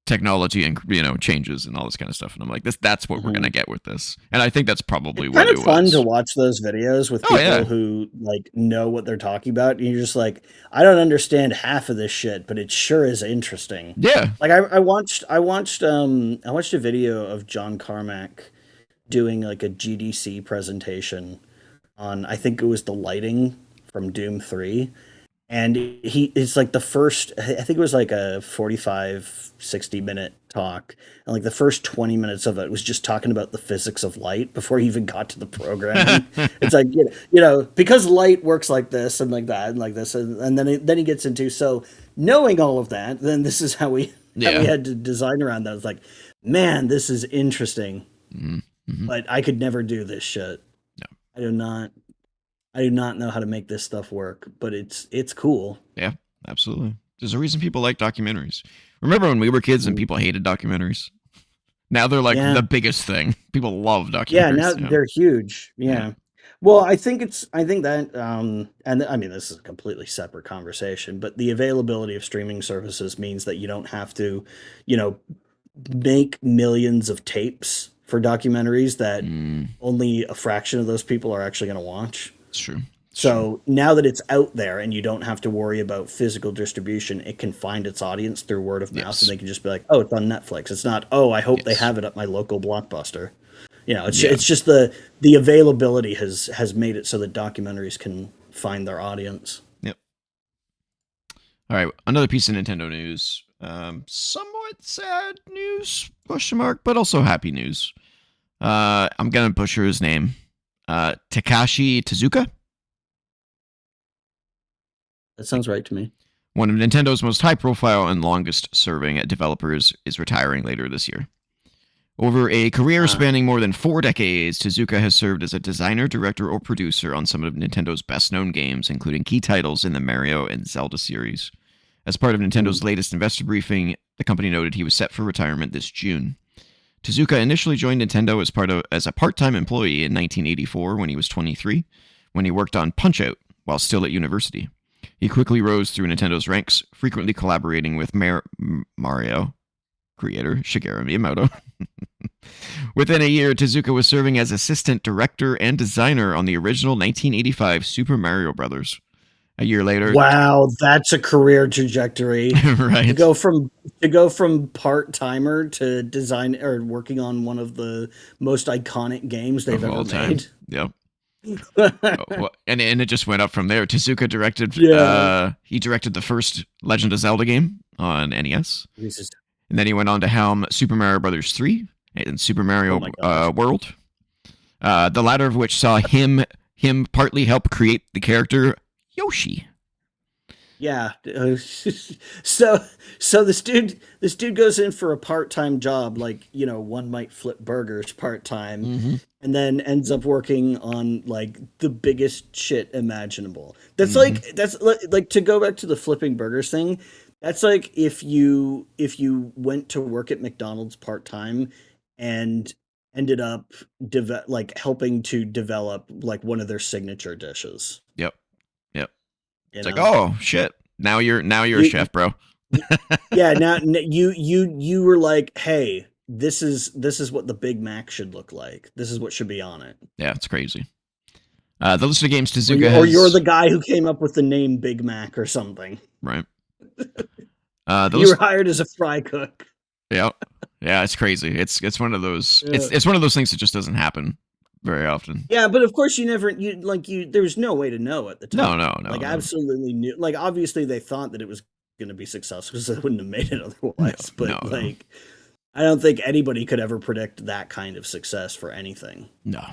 technology and changes and all this kind of stuff, and I'm like, that's what we're gonna get with this, and I think that's probably what it was. Kind of fun to watch those videos with people who like know what they're talking about, and you're just like, I don't understand half of this shit, but it sure is interesting. Yeah, like I watched a video of John Carmack doing like a GDC presentation on, I think it was the lighting from Doom 3. And it's like the first, I think it was like a 45, 60-minute talk. And like the first 20 minutes of it was just talking about the physics of light before he even got to the programming. It's like, because light works like this and like that and like this. And then he gets into, so knowing all of that, then this is how we that we Yeah. had to design around that. I was like, man, this is interesting, Mm-hmm. but I could never do this shit. No. I do not. I do not know how to make this stuff work, but it's cool. Yeah, absolutely. There's a reason people like documentaries. Remember when we were kids and people hated documentaries? Now they're like Yeah. the biggest thing. People love Yeah, now documentaries. they're huge. Yeah. Yeah. Well, I think that and I mean this is a completely separate conversation, but the availability of streaming services means that you don't have to, you know, make millions of tapes for documentaries that only a fraction of those people are actually going to watch. It's true. It's true. So now that it's out there and you don't have to worry about physical distribution, it can find its audience through word of mouth, Yes. and they can just be like, "Oh, it's on Netflix." It's not, "Oh, I hope they Yes. have it at my local Blockbuster." You know, Yeah. it's just the availability has made it so that documentaries can find their audience. Yep. All right, another piece of Nintendo news. Somewhat sad news, question mark, but also happy news. I'm gonna butcher his name. Takashi Tezuka. That sounds right to me. One of Nintendo's most high-profile and longest-serving developers is retiring later this year. Over a career spanning more than 4 decades, Tezuka has served as a designer, director, or producer on some of Nintendo's best-known games, including key titles in the Mario and Zelda series. As part of Nintendo's latest investor briefing, the company noted he was set for retirement this June. Tezuka initially joined Nintendo as a part-time employee in 1984 when he was 23, when he worked on Punch-Out while still at university. He quickly rose through Nintendo's ranks, frequently collaborating with Mario creator Shigeru Miyamoto. Within a year, Tezuka was serving as assistant director and designer on the original 1985 Super Mario Bros. A year later, wow, that's a career trajectory. right? To go from part-timer to design or working on one of the most iconic games they've ever made. Yep. And it just went up from there. Tezuka directed. Yeah. He directed the first Legend of Zelda game on NES, Jesus. and then he went on to helm Super Mario Bros. 3 and Super Mario World. The latter of which saw him partly help create the character Yoshi. Yeah. So this dude goes in for a part-time job, like, you know, one might flip burgers part-time, and then ends up working on like the biggest shit imaginable. That's like to go back to the flipping burgers thing. That's like if you went to work at McDonald's part-time and ended up helping to develop like one of their signature dishes. Yep. You It's know? like, oh shit! Now you're a chef, bro. Yeah, now you were like, hey, this is what the Big Mac should look like. This is what should be on it. Yeah, it's crazy. The list of games Tezuka has, or you're the guy who came up with the name Big Mac or something. Right. You were hired as a fry cook. Yeah, it's crazy. It's one of those. Yeah. It's one of those things that just doesn't happen very often. Yeah, but of course there was no way to know at the time. No. Like absolutely knew. Like obviously they thought that it was going to be successful because they wouldn't have made it otherwise. I don't think anybody could ever predict that kind of success for anything. No.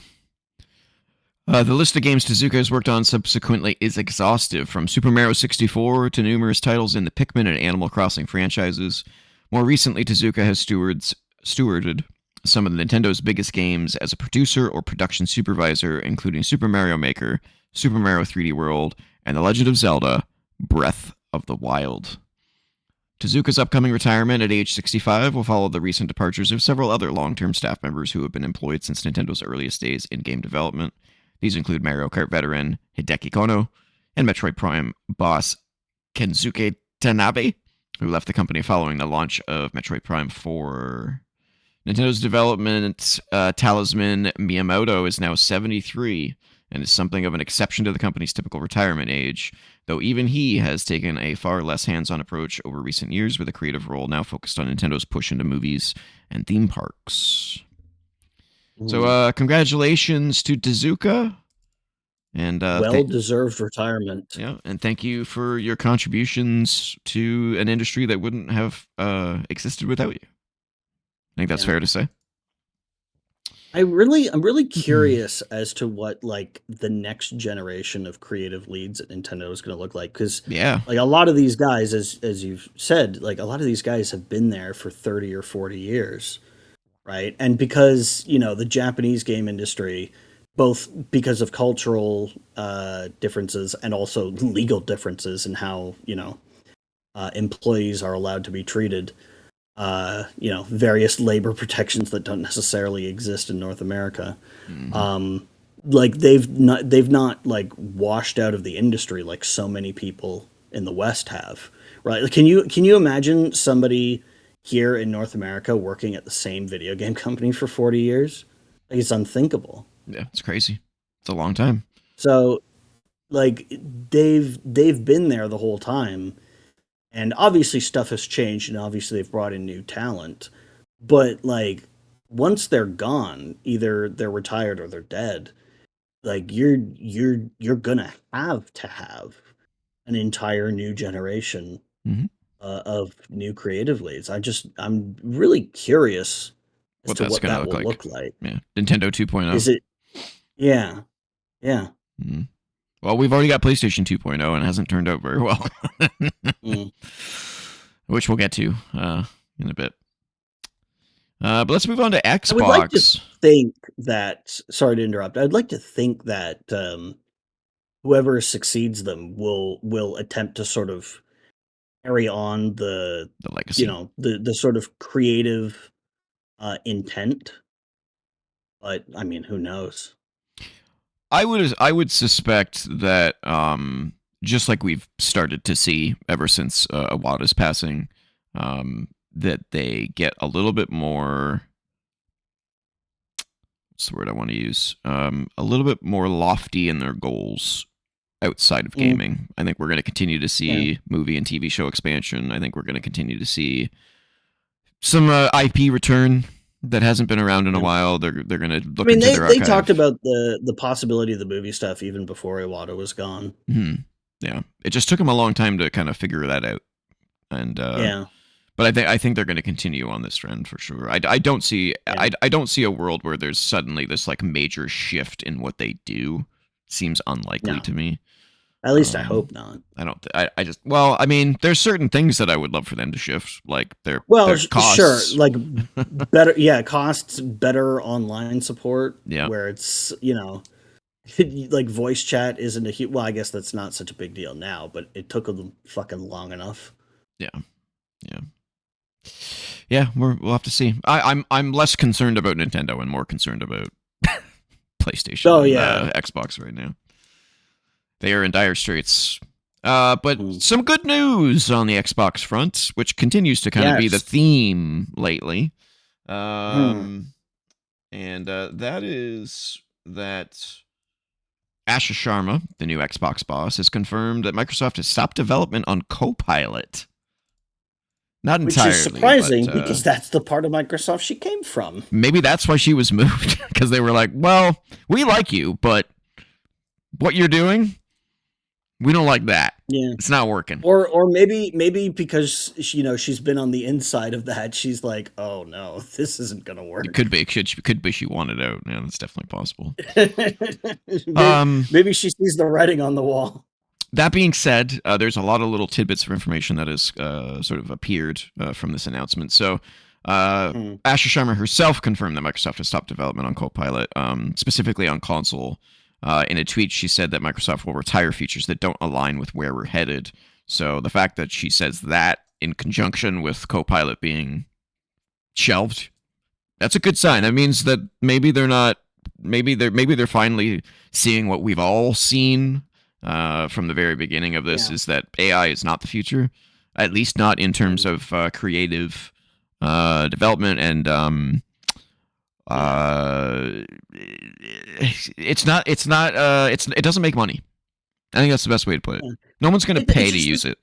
The list of games Tezuka has worked on subsequently is exhaustive, from Super Mario 64 to numerous titles in the Pikmin and Animal Crossing franchises. More recently, Tezuka has stewarded some of Nintendo's biggest games as a producer or production supervisor, including Super Mario Maker, Super Mario 3D World, and The Legend of Zelda: Breath of the Wild. Tezuka's upcoming retirement at age 65 will follow the recent departures of several other long-term staff members who have been employed since Nintendo's earliest days in game development. These include Mario Kart veteran Hideki Kono and Metroid Prime boss Kensuke Tanabe, who left the company following the launch of Metroid Prime 4. Nintendo's development talisman Miyamoto is now 73 and is something of an exception to the company's typical retirement age, though even he has taken a far less hands-on approach over recent years, with a creative role now focused on Nintendo's push into movies and theme parks. So congratulations to Tezuka. And well-deserved retirement. Yeah, and thank you for your contributions to an industry that wouldn't have existed without you. I think that's fair to say. I'm really curious as to what like the next generation of creative leads at Nintendo is going to look like, because Yeah. like a lot of these guys, as you've said, like a lot of these guys have been there for 30 or 40 years, right? And because the Japanese game industry, both because of cultural differences and also legal differences in how employees are allowed to be treated, various labor protections that don't necessarily exist in North America. Mm-hmm. Like they've not like washed out of the industry like so many people in the West have, right? Like, can you imagine somebody here in North America working at the same video game company for 40 years? Like, it's unthinkable. Yeah, it's crazy. It's a long time. So like they've been there the whole time, and obviously stuff has changed, and obviously they've brought in new talent, but like once they're gone, either they're retired or they're dead. Like you're gonna have to have an entire new generation Mm-hmm. of new creative leads. I'm really curious as What to that's what gonna that look will like. look like. Yeah, Nintendo 2.0. Is it? Yeah, yeah. Mm-hmm. Well, we've already got PlayStation 2.0 and it hasn't turned out very well, Mm. which we'll get to in a bit. But let's move on to I would like to Xbox. think that. Sorry to interrupt. I'd like to think that whoever succeeds them will attempt to sort of carry on The legacy. the sort of creative intent, but I mean, who knows? I would suspect that just like we've started to see ever since Iwata's passing, that they get a little bit more. What's the word I want to use? A little bit more lofty in their goals outside of Mm, gaming. I think we're going to continue to yeah. see movie and TV show expansion. I think we're going to continue to see some IP return that hasn't been around in a Yeah. while. They're going to I look mean, into they their they talked archive. about the possibility of the movie stuff even before Iwata was gone. Hmm. Yeah, it just took them a long time to kind of figure that out, and Yeah, but I think they're going to continue on this trend for sure. I don't see yeah. I don't see a world where there's suddenly this like major shift in what they do. Seems unlikely No, to me. at least I hope not. I don't. I just. Well, I mean, there's certain things that I would love for them to shift, like Well, their sure, costs. like better, yeah, costs, better online support, Yeah, where it's like voice chat isn't a huge. Well, I guess that's not such a big deal now, but it took them fucking long enough. yeah, yeah, yeah. We'll have to see. I'm less concerned about Nintendo and more concerned about PlayStation Oh and yeah. Xbox right now. They are in dire straits. But Mhm. some good news on the Xbox front, which continues to kind of be the Yes. theme lately. Hmm. And that is that Asha Sharma, the new Xbox boss, has confirmed that Microsoft has stopped development on Copilot. Not Which is entirely, but surprising because that's the part of Microsoft she came from. maybe that's why she was moved, because they were like, well, we like you, but what you're doing, we don't like that. Yeah. It's not working. Or maybe because she's been on the inside of that, she's like, oh no, this isn't gonna It work. could be. Could be she wanted out. Yeah, that's definitely possible. maybe, Um, maybe she sees the writing on the wall. that being said, there's a lot of little tidbits of information that has sort of appeared from this announcement. So, Hmm. Asha Sharma herself confirmed that Microsoft has stopped development on Copilot, specifically on console. In a tweet, she said that Microsoft will retire features that don't align with where we're headed. So, the fact that she says that in conjunction with Copilot being shelved, that's a good sign. That means that maybe they're not. Maybe they're finally seeing what we've all seen from the very beginning of this, Yeah. is that AI is not the future, at least not in terms Mhm. of creative development, and Yeah. it doesn't make money. I think that's the best way to put it. Yeah. No one's going to It pay to just use it.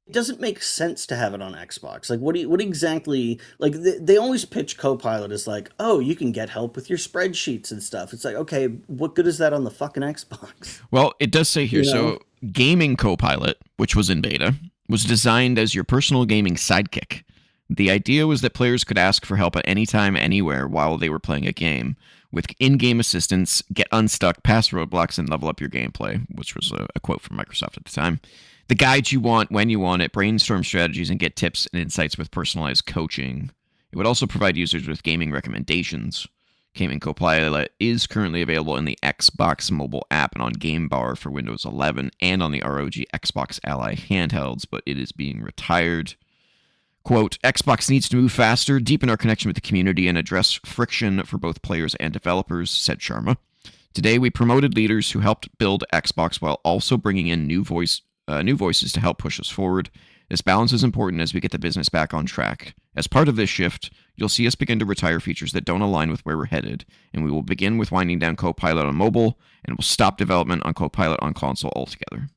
it doesn't make sense to have it on Xbox. Like, what exactly? Like, they always pitch Copilot as like, oh, you can get help with your spreadsheets and stuff. It's like, okay, what good is that on the fucking Xbox? Well, it does say here. You know? So, Gaming Copilot, which was in beta, was designed as your personal gaming sidekick. The idea was that players could ask for help at any time, anywhere, while they were playing a game. With in-game assistance, get unstuck, pass roadblocks, and level up your gameplay, which was a quote from Microsoft at the time. The guides you want when you want it, brainstorm strategies, and get tips and insights with personalized coaching. It would also provide users with gaming recommendations. Gaming Copilot is currently available in the Xbox mobile app and on Game Bar for Windows 11 and on the ROG Xbox Ally handhelds, but it is being retired. Quote, Xbox needs to move faster, deepen our connection with the community, and address friction for both players and developers, said Sharma. Today, we promoted leaders who helped build Xbox while also bringing in new voices to help push us forward. This balance is important as we get the business back on track. As part of this shift, you'll see us begin to retire features that don't align with where we're headed, and we will begin with winding down Copilot on mobile, and we'll stop development on Copilot on console altogether.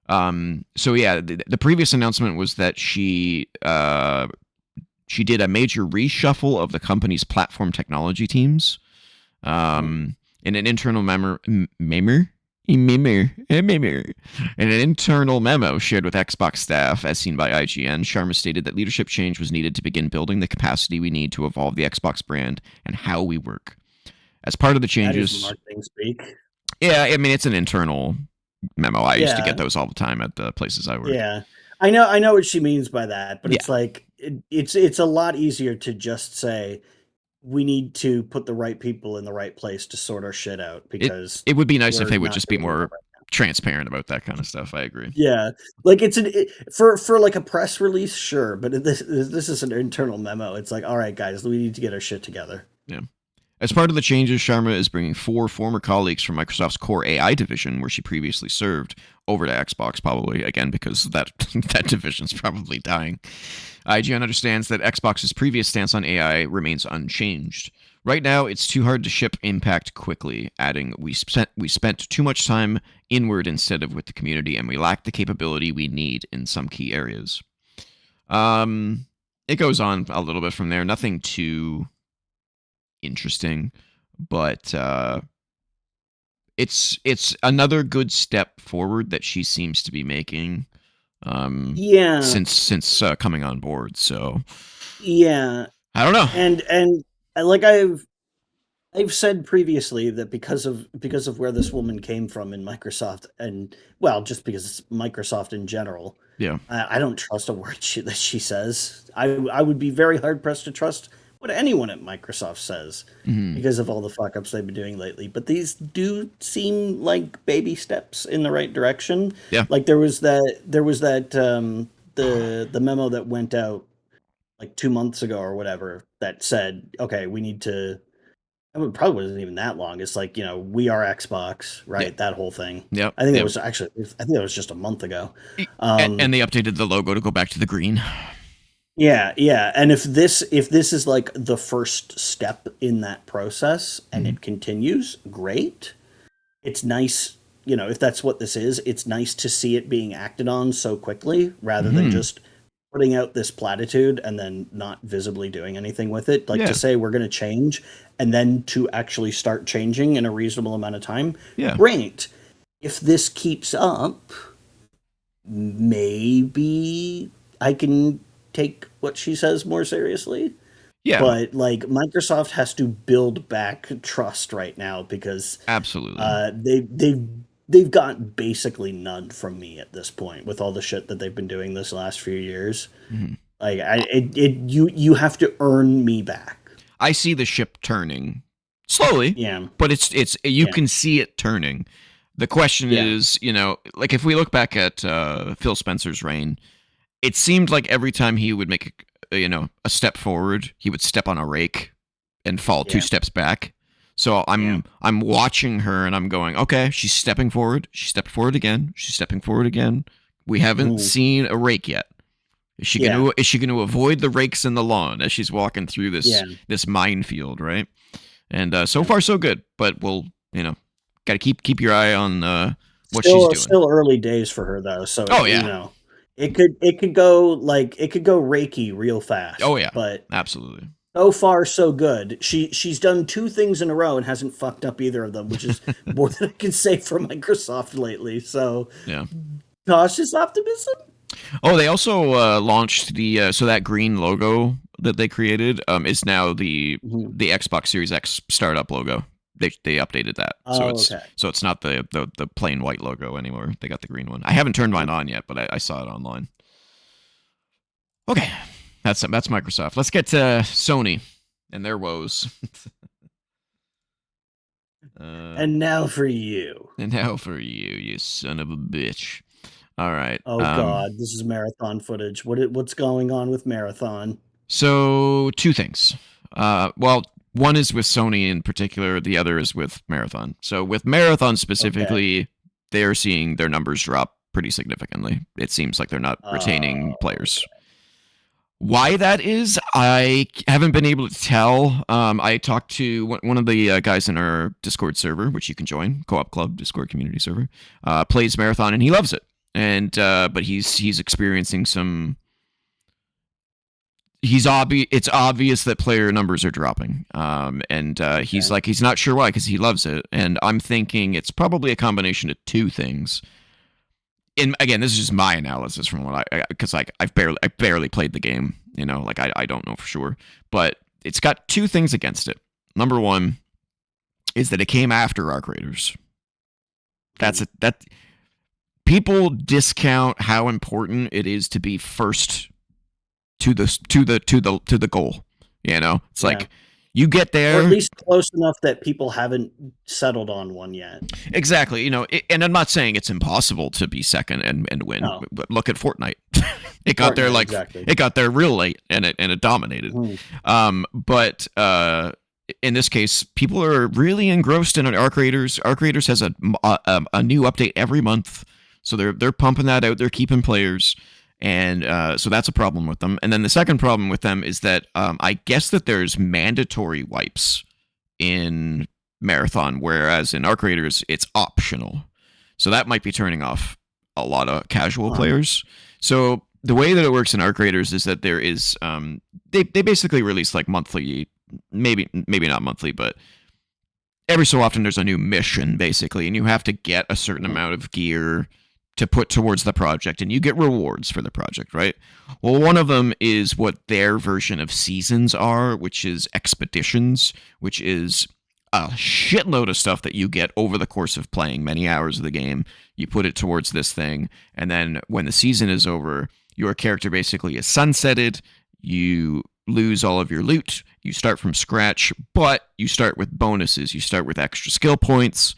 So yeah, the previous announcement was that she did a major reshuffle of the company's platform technology teams. In an internal memo shared with Xbox staff, as seen by IGN, Sharma stated that leadership change was needed to begin building the capacity we need to evolve the Xbox brand and how we work. As part of the changes, that is marketing speak. Yeah, I mean, it's an internal memo. I used to get those all the time at the places I work. Yeah, I know what she means by that, but it's like it's a lot easier to just say we need to put the right people in the right place to sort our shit out, because it would be nice if they would just be more transparent about that kind of stuff. I agree. Yeah, like for like a press release, sure, but this is an internal memo. It's like, all right, guys, we need to get our shit together. Yeah. As part of the changes, Sharma is bringing 4 former colleagues from Microsoft's core AI division, where she previously served, over to Xbox, probably, again, because that division's probably dying. IGN understands that Xbox's previous stance on AI remains unchanged. Right now, it's too hard to ship Impact quickly, adding, we spent too much time inward instead of with the community, and we lack the capability we need in some key areas. It goes on a little bit from there. Nothing too interesting, but it's another good step forward that she seems to be making since coming on board. So yeah, I don't know. And like I've said previously that because of where this woman came from in Microsoft, and well, just because it's Microsoft in general, yeah, I don't trust a word that she says. I would be very hard pressed to trust what anyone at Microsoft says, because of all the fuck ups they've been doing lately. But these do seem like baby steps in the right direction. Yeah, like there was that the memo that went out like 2 months ago or whatever that said, okay, we need to. I mean, it probably wasn't even that long. It's like, we are Xbox, right? Yeah. That whole thing. Yep. I think it was just a month ago. And they updated the logo to go back to the green. Yeah. And if this is like the first step in that process and it continues, great. It's nice, if that's what this is, it's nice to see it being acted on so quickly rather than just putting out this platitude and then not visibly doing anything with it. Like to say we're going to change and then to actually start changing in a reasonable amount of time. Yeah. Great. If this keeps up, maybe I can take what she says more seriously. Yeah. But like Microsoft has to build back trust right now, because absolutely they've got basically none from me at this point with all the shit that they've been doing this last few years. Like you have to earn me back. I see the ship turning slowly. Yeah. But you can see it turning. The question is, like if we look back at Phil Spencer's reign, it seemed like every time he would make a step forward, he would step on a rake and fall 2 steps back. So I'm watching her and I'm going, okay, she's stepping forward. She stepped forward again. She's stepping forward again. We haven't seen a rake yet. Is she going to avoid the rakes in the lawn as she's walking through this minefield, right? And so far so good, but we'll got to keep your eye on what she's doing. Still early days for her though, so it could go Reiki real fast. Oh yeah, but absolutely. So far, so good. She's done 2 things in a row and hasn't fucked up either of them, which is more than I can say for Microsoft lately. So, cautious optimism. Oh, they also launched the so that green logo that they created is now Mhm. the Xbox Series X startup logo. They updated that, Oh, okay. so it's not the plain white logo anymore. They got the green one. I haven't turned mine Mhm. on yet, but I saw it online. Okay, that's Microsoft. Let's get to Sony and their woes. uh, And now for you. and now for you, you son of a bitch. All right. Oh God, this is marathon footage. What's going on with marathon? So two things. Well, one is with Sony in particular. The other is with Marathon. So with Marathon Okay. specifically, they are seeing their numbers drop pretty significantly. It seems like they're not retaining Okay. players. Why that is, I haven't been able to tell. I talked to one of the guys in our Discord server, which you can join, Co-op Club Discord community server. Plays Marathon and he loves it, and but he's experiencing some it's obvious that player numbers are dropping, and he's Okay. like he's not sure why because he loves it, and I'm thinking it's probably a combination of two things. And again, this is just my analysis from what I because like I barely played the game, like I don't know for sure, but it's got two things against it. Number one is that it came after Arc Raiders. Hmm. That people discount how important it is to be first to the goal. It's Yeah. like you get Or at there. least close enough that people haven't settled on one yet. Exactly. And I'm not saying it's impossible to be second and win. No. But look at Fortnite. Fortnite, exactly. It got there real late and it dominated. Mhm. But in this case, people are really engrossed in Arc Raiders. Arc Raiders has a new update every month, so they're pumping that out. They're keeping players, and so that's a problem with them. And then the second problem with them is that I guess that there's mandatory wipes in Marathon, whereas in Arc Raiders it's optional. So that might be turning off a lot of casual Huh. players. So the way that it works in Arc Raiders is that there is they basically release like monthly, maybe not monthly, but every so often there's a new mission basically, and you have to get a certain Mhm. amount of gear to put towards the project, and you get rewards for the project, right? Well, one of them is what their version of seasons are, which is expeditions, which is a shitload of stuff that you get over the course of playing many hours of the game. You put it towards this thing, and then when the season is over, your character basically is sunsetted. You lose all of your loot. You start from scratch, but you start with bonuses. You start with extra skill points,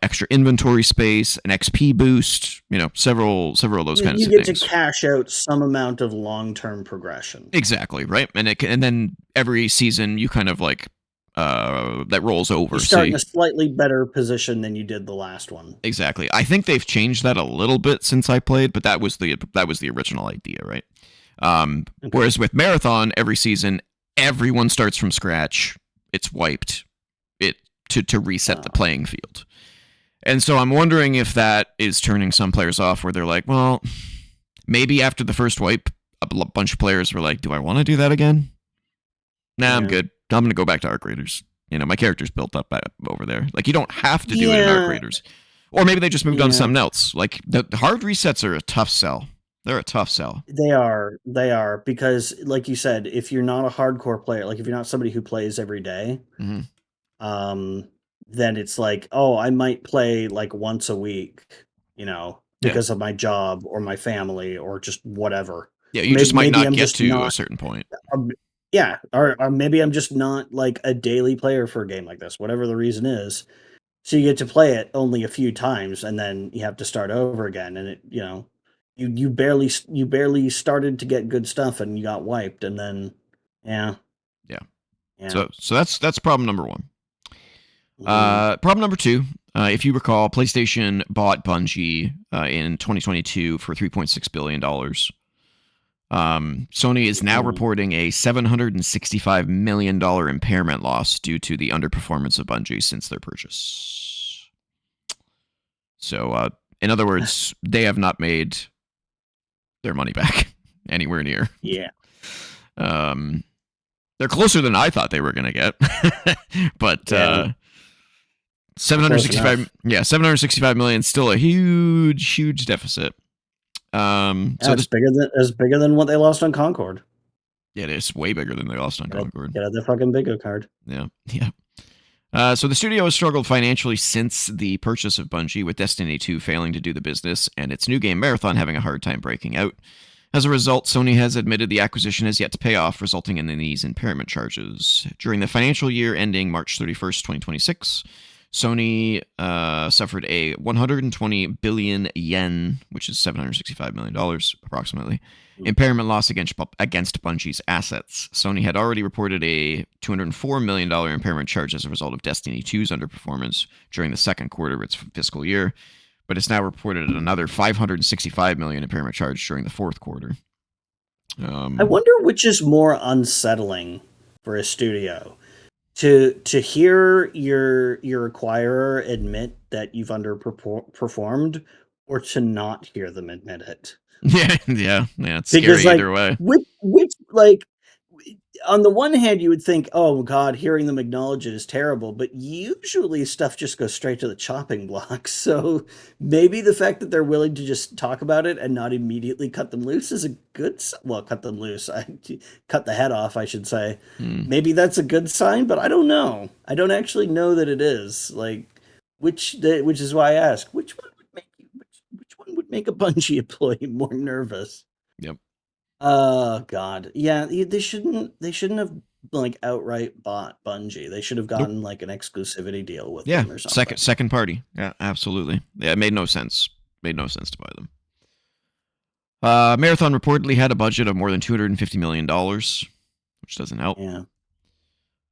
extra inventory space, an XP boost. Several of those kinds You of get to things. cash out some amount of long-term progression. Exactly right, and then every season you kind of like that rolls You over. start So in a slightly better position than you did the last one. exactly, I think they've changed that a little bit since I played, but that was the original idea, right? Okay. Whereas with Marathon, every season everyone starts from scratch. It's wiped it to reset the Oh. playing field. And so I'm wondering if that is turning some players off where they're like, well, maybe after the first wipe, bunch of players were like, do I want to do that again? Nah, I'm Yeah. good. I'm going to go back to Arc Raiders. My character's built up over there. Like, you don't have to do it in Arc Yeah. Raiders. Or maybe they just moved on to Yeah. something else. Like, the hard resets are a tough sell. They're a tough sell. They are because, like you said, if you're not a hardcore player, like if you're not somebody who plays every day, Mm-hmm. um, then it's like, oh, I might play like once a week, Yeah. because of my job or my family or just whatever. Yeah, Or you just maybe might maybe not I'm get just to a not. certain point. Yeah, or maybe I'm just not like a daily player for a game like this, whatever the reason is. So you get to play it only a few times, and then you have to start over again, and you barely started to get good stuff, and you got wiped, and then yeah, Yeah. yeah. So that's problem number one. Mhm. Problem number two, if you recall, PlayStation bought Bungie in 2022 for $3.6 billion. Sony is now Mhm. reporting a $765 million impairment loss due to the underperformance of Bungie since their purchase. So, in other words, they have not made their money back anywhere near. Yeah. Um, they're closer than I thought they were going to get, but Yeah, 765, close enough. yeah, 765 million, still a huge deficit. So it's bigger than what they lost on Concord. yeah, it's way bigger than they lost on Concord. Get out the fucking bingo card. Yeah. So the studio has struggled financially since the purchase of Bungie, with Destiny 2 failing to do the business and its new game Marathon having a hard time breaking out. As a result, Sony has admitted the acquisition has yet to pay off, resulting in these impairment charges. During the financial year ending March 31st, 2026, Sony suffered a 120 billion yen, which is $765 million approximately, impairment loss against Bungie's assets. Sony had already reported a $204 million impairment charge as a result of Destiny 2's underperformance during the second quarter of its fiscal year, but it's now reported another $565 million impairment charge during the fourth quarter. I wonder which is more unsettling for a studio. To hear your acquirer admit that you've underperformed, or to not hear them admit it. Yeah, it's scary either way. Which like, on the one hand, you would think, oh God, hearing them acknowledge it is terrible, but usually stuff just goes straight to the chopping block. So maybe the fact that they're willing to just talk about it and not immediately cut them loose is a good. Well, cut them loose. Cut the head off, I should say. Maybe that's a good sign, but I don't know. I don't actually know that it is. Like, which is why I ask, which one would make a Bungie employee more nervous? Yep. Oh God, yeah. They shouldn't have like outright bought Bungie. They should have gotten like an exclusivity deal with them or something. Second party. Yeah, absolutely. Yeah, it made no sense. Made no sense to buy them. Marathon reportedly had a budget of more than $250 million, which doesn't help. Yeah.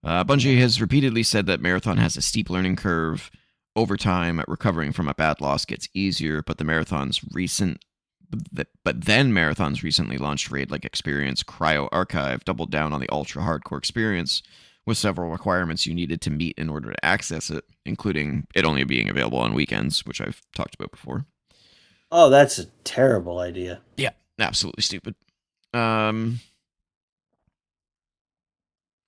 Bungie has repeatedly said that Marathon has a steep learning curve. Over time, recovering from a bad loss gets easier, but Marathon's recently launched raid-like experience, Cryo Archive, doubled down on the ultra-hardcore experience, with several requirements you needed to meet in order to access it, including it only being available on weekends, which I've talked about before. Oh, that's a terrible idea. Yeah, absolutely stupid.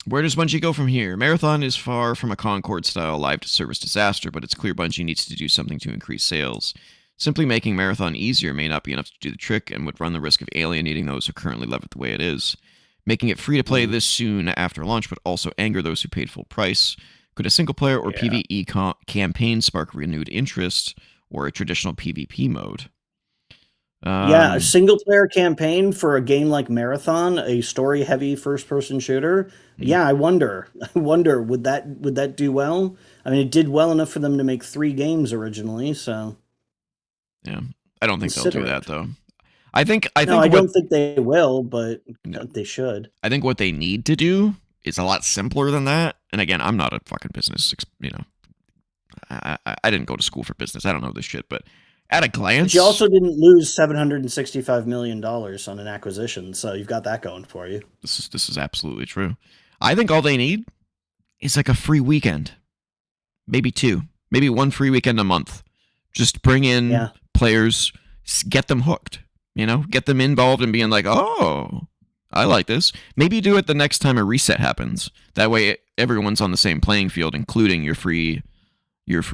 Where does Bungie go from here? Marathon is far from a Concord-style live-to-service disaster, but it's clear Bungie needs to do something to increase sales. Simply making Marathon easier may not be enough to do the trick and would run the risk of alienating those who currently love it the way it is. Making it free to play this soon after launch would also anger those who paid full price. Could a single-player or PvE campaign spark renewed interest, or a traditional PvP mode? A single-player campaign for a game like Marathon, a story-heavy first-person shooter. Yeah, I wonder. Would that do well? I mean, it did well enough for them to make 3 games originally, so. Yeah, I don't think they'll do that though. I don't think they will, but they should. I think what they need to do is a lot simpler than that. And again, I'm not a fucking business, I didn't go to school for business. I don't know this shit, but at a glance, but you also didn't lose $765 million on an acquisition, so you've got that going for you. This is absolutely true. I think all they need is like a free weekend, maybe 2, maybe 1 free weekend a month. Just bring in players, get them hooked, get them involved and being like, oh, I like this. Maybe do it the next time a reset happens. That way everyone's on the same playing field, including your free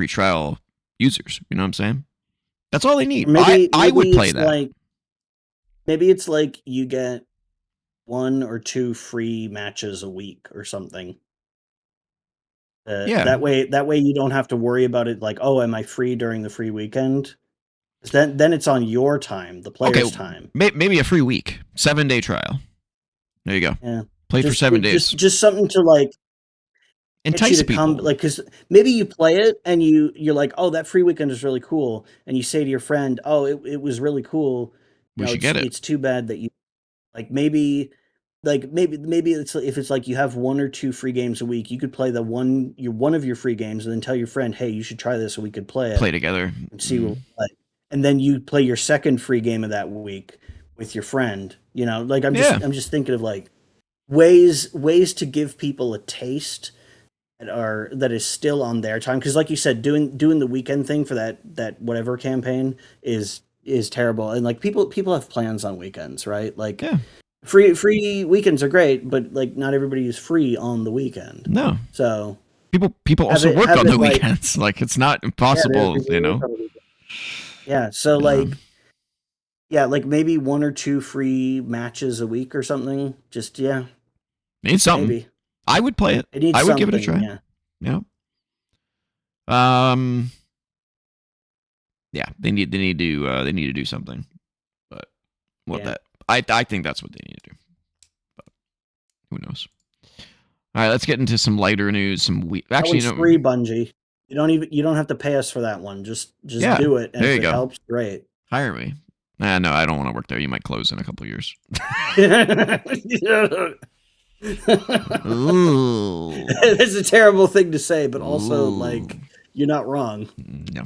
trial users. You know what I'm saying? That's all they need. Maybe I would play that. Maybe it's like you get 1 or 2 free matches a week or something. That way you don't have to worry about it like, oh, am I free during the free weekend? Then it's on your time, the player's time. Maybe a free week, 7-day trial. There you go. Yeah. Play for 7 days. Just something to like entice people. Because maybe you play it and you're like, oh, that free weekend is really cool, and you say to your friend, oh, it was really cool. We should get it. It's too bad that you maybe it's, if it's like you have 1 or 2 free games a week, you could play one of your free games and then tell your friend, hey, you should try this so we could play together and see what we play. And then you play your second free game of that week with your friend. I'm just thinking of like ways to give people a taste that is still on their time, because like you said, doing the weekend thing for that whatever campaign is terrible. And like people have plans on weekends, right? Like free weekends are great, but like not everybody is free on the weekend. No. So people also work on the weekends. Like it's not impossible, Yeah, so like Yeah, like maybe 1 or 2 free matches a week or something. Just yeah, Need something. maybe I would play it. it needs I would give it a something. try. Yeah, Yeah. Um. Yeah. They need to do something. But what yeah. that I think that's what they need to do. But who knows? All right. Let's get into some lighter news. That Actually, one's no. free, Bungie. You don't have to pay us for that one. Just Yeah. do it, and There if you it go. helps, great. Hire me. No, I don't want to work there. You might close in a couple years. Ooh. It's a terrible thing to say, but also Ooh. like you're not wrong. No.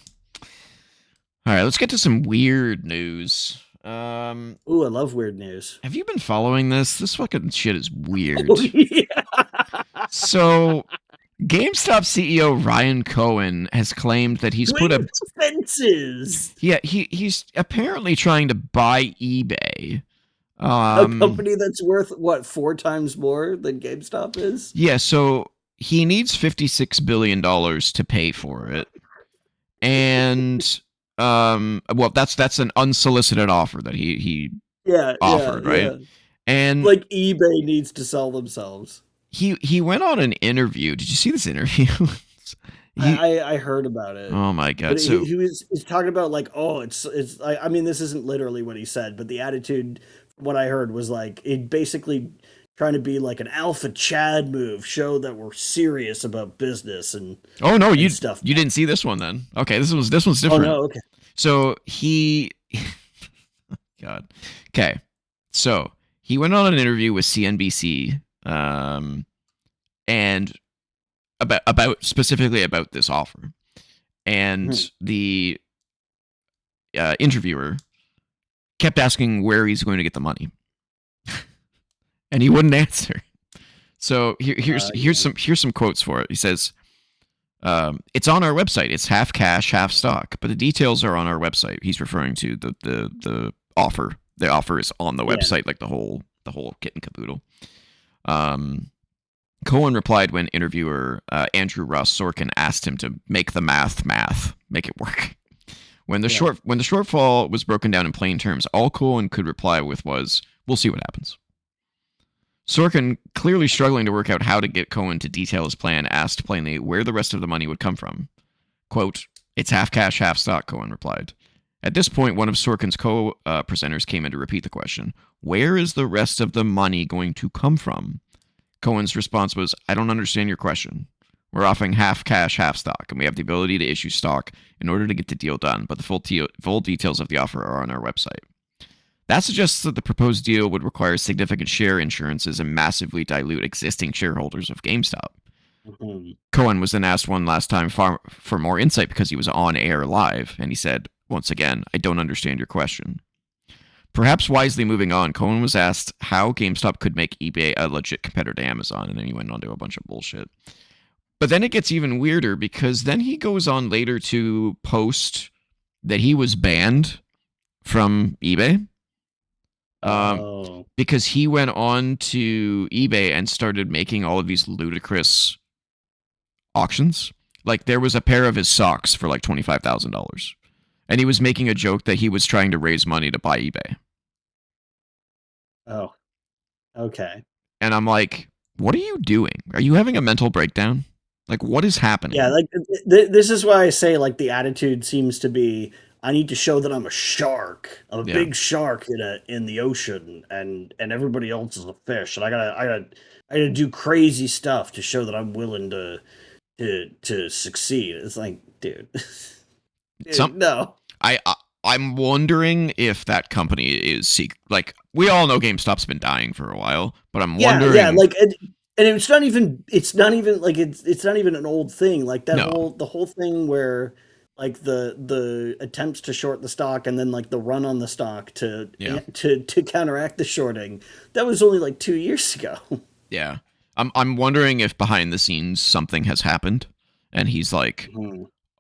All right, let's get to some weird news. Ooh, I love weird news. Have you been following this? This fucking shit is weird. Oh, yeah. So, GameStop CEO Ryan Cohen has claimed that he's put Twin a fences. yeah, he's apparently trying to buy eBay. A company that's worth what 4 times more than GameStop is. Yeah, so he needs $56 billion to pay for it. And well, that's an unsolicited offer that he Yeah, yeah, offered, right? yeah. And Like eBay needs to sell themselves. he went on an interview. Did you see this interview? he I heard about it, Oh my but god. So he's talking about like, oh, it's. I mean, this isn't literally what he said, but the attitude, what I heard was like it basically trying to be like an alpha Chad move, show that we're serious about business oh no, and stuff. you didn't see this one then. Okay, this one's Oh different. no, okay. So he God. Okay. So he went on an interview with CNBC and about specifically about this offer. And the interviewer kept asking where he's going to get the money, and he wouldn't answer. So here's some quotes for it. He says, "It's on our website. It's half cash, half stock, but the details are on our website." He's referring to the offer. The offer is on the Yeah. website, like the whole kit and caboodle. Cohen replied when interviewer Andrew Ross Sorkin asked him to make the math, make it work. When the shortfall was broken down in plain terms, all Cohen could reply with was, "We'll see what happens." Sorkin, clearly struggling to work out how to get Cohen to detail his plan, asked plainly where the rest of the money would come from. Quote, "It's half cash, half stock," Cohen replied. At this point, one of Sorkin's co-presenters came in to repeat the question. Where is the rest of the money going to come from? Cohen's response was, "I don't understand your question. We're offering half cash, half stock, and we have the ability to issue stock in order to get the deal done, but the full details of the offer are on our website." That suggests that the proposed deal would require significant share insurances and massively dilute existing shareholders of GameStop. Mhm. Cohen was then asked one last time for more insight because he was on air live, and he said, once again, "I don't understand your question." Perhaps wisely moving on, Cohen was asked how GameStop could make eBay a legit competitor to Amazon, and then he went on to a bunch of bullshit. But then it gets even weirder because then he goes on later to post that he was banned from eBay. Oh. Because he went on to eBay and started making all of these ludicrous auctions. Like there was a pair of his socks for like $25,000. And he was making a joke that he was trying to raise money to buy eBay. Oh. Okay. And I'm like, what are you doing? Are you having a mental breakdown? Like, what is happening? Yeah, like this is why I say like the attitude seems to be I need to show that I'm a shark. I'm a big shark in the ocean and everybody else is a fish. And I gotta do crazy stuff to show that I'm willing to succeed. It's like, dude. Dude, no. I'm wondering if that company is like we all know GameStop's been dying for a while, but I'm wondering. Yeah, like and it's not even like it's not even an old thing. Like that the whole thing where like the attempts to short the stock and then like the run on the stock to counteract the shorting. That was only like 2 years ago. Yeah. I'm wondering if behind the scenes something has happened and he's like,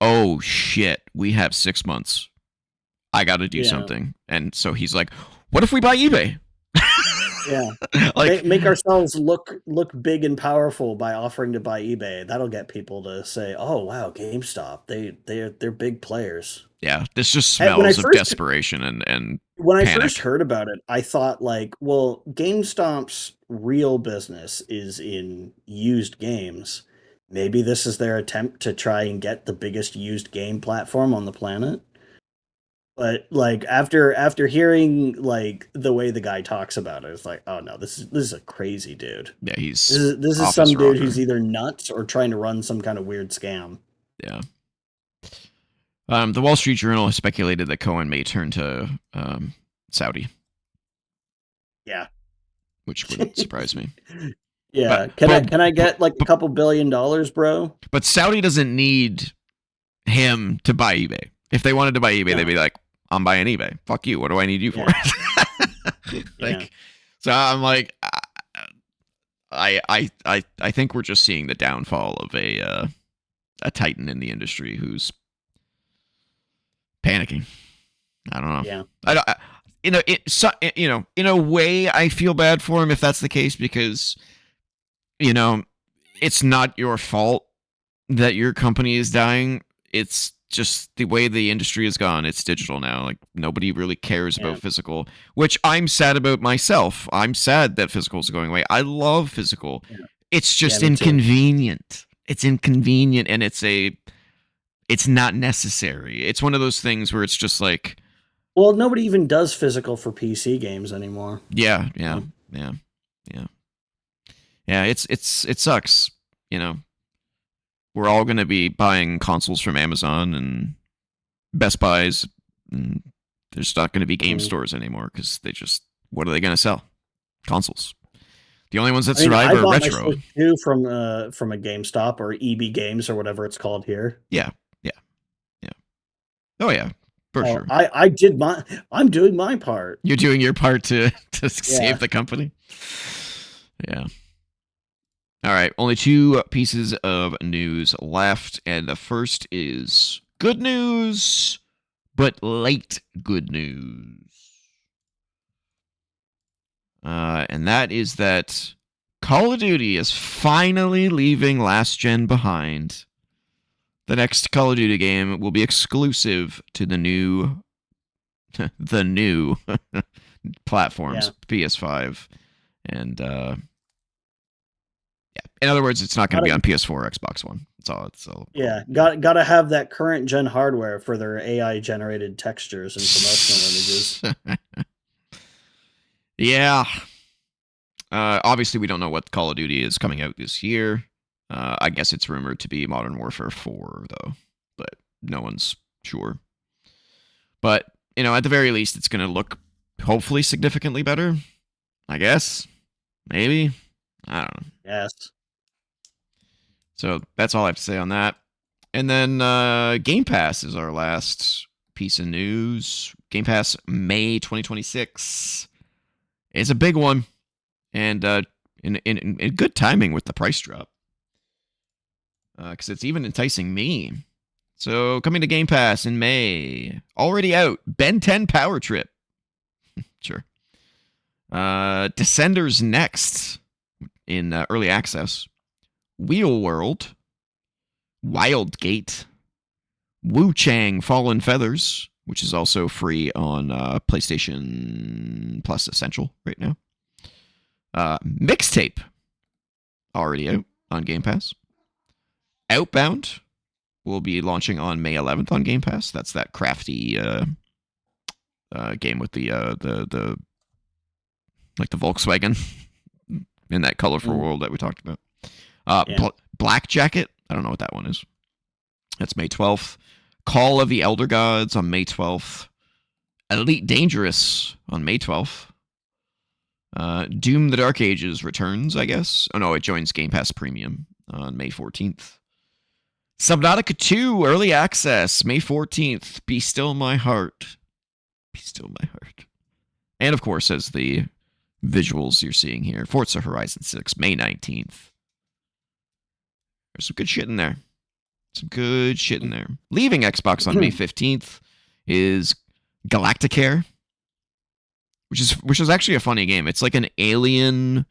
"Oh shit, we have 6 months. I got to do something." And so he's like, "What if we buy eBay?" Yeah. Like, Make ourselves look big and powerful by offering to buy eBay. That'll get people to say, "Oh wow, GameStop. They're big players." yeah, this just When I smells of first desperation and panic. heard about it, I thought like, well, GameStop's real business is in used games. Maybe this is their attempt to try and get the biggest used game platform on the planet. But like after hearing like the way the guy talks about it, it's like, oh no, this is a crazy dude. Yeah, he's This is off his some dude rocker. who's either nuts or trying to run some kind of weird scam. Yeah. The Wall Street Journal has speculated that Cohen may turn to Saudi, Yeah. which wouldn't surprise me. Yeah. But but Can I but, get like a couple $1 billion, bro? but Saudi doesn't need him to buy eBay. If they wanted to buy eBay, No. they'd be like, "I'm buying eBay. Fuck you. What do I need you for?" Yeah. So I'm like, I think we're just seeing the downfall of a titan in the industry who's panicking. I don't know. Yeah. In a way, I feel bad for him if that's the case, because it's not your fault that your company is dying. It's just the way the industry has gone. It's digital now. Like, nobody really cares about physical, which I'm sad about myself. I'm sad that physical is going away. I love physical. Yeah. It's just inconvenient. It's inconvenient, and it's not necessary. It's one of those things where it's just like, well, nobody even does physical for PC games anymore. Yeah. It sucks. We're all going to be buying consoles from Amazon and Best Buys, and there's not going to be game stores anymore because what are they going to sell? Consoles. The only ones that survive are retro. My too from a GameStop or EB Games or whatever it's called here. Yeah. Oh yeah, for sure. I'm doing my part. You're doing your part to save the company. Yeah. All right, only 2 pieces of news left, and the first is good news, but late good news. And that is that Call of Duty is finally leaving last gen behind. The next Call of Duty game will be exclusive to the new platforms, PS5, and in other words, it's not going to be on PS4 or Xbox One. That's all. Yeah, got to have that current gen hardware for their AI generated textures and promotional images. Yeah. Obviously, we don't know what Call of Duty is coming out this year. I guess it's rumored to be Modern Warfare 4, though, but no one's sure. But, at the very least, it's going to look hopefully significantly better. I guess. Maybe. I don't know. Yes. So that's all I have to say on that. And then Game Pass is our last piece of news. Game Pass May 2026. It's a big one. And in good timing with the price drop. Because it's even enticing me. So coming to Game Pass in May. Already out. Ben 10 Power Trip. Sure. Descenders Next in early access. Wheel World. Wildgate. Wu Chang Fallen Feathers, which is also free on PlayStation Plus Essential right now. Mixtape. Already out on Game Pass. Outbound will be launching on May 11th on Game Pass. That's that crafty game with the Volkswagen in that colorful world that we talked about. Black Jacket. I don't know what that one is. That's May 12th. Call of the Elder Gods on May 12th. Elite Dangerous on May 12th. Doom the Dark Ages returns, I guess. Oh no, it joins Game Pass Premium on May 14th. Subnautica 2 Early Access, May 14th. Be Still My Heart. Be Still My Heart. And of course, as the visuals you're seeing here, Forza Horizon 6, May 19th. There's some good shit in there. Leaving Xbox on May 15th is Galacticare, which is actually a funny game. It's like an alien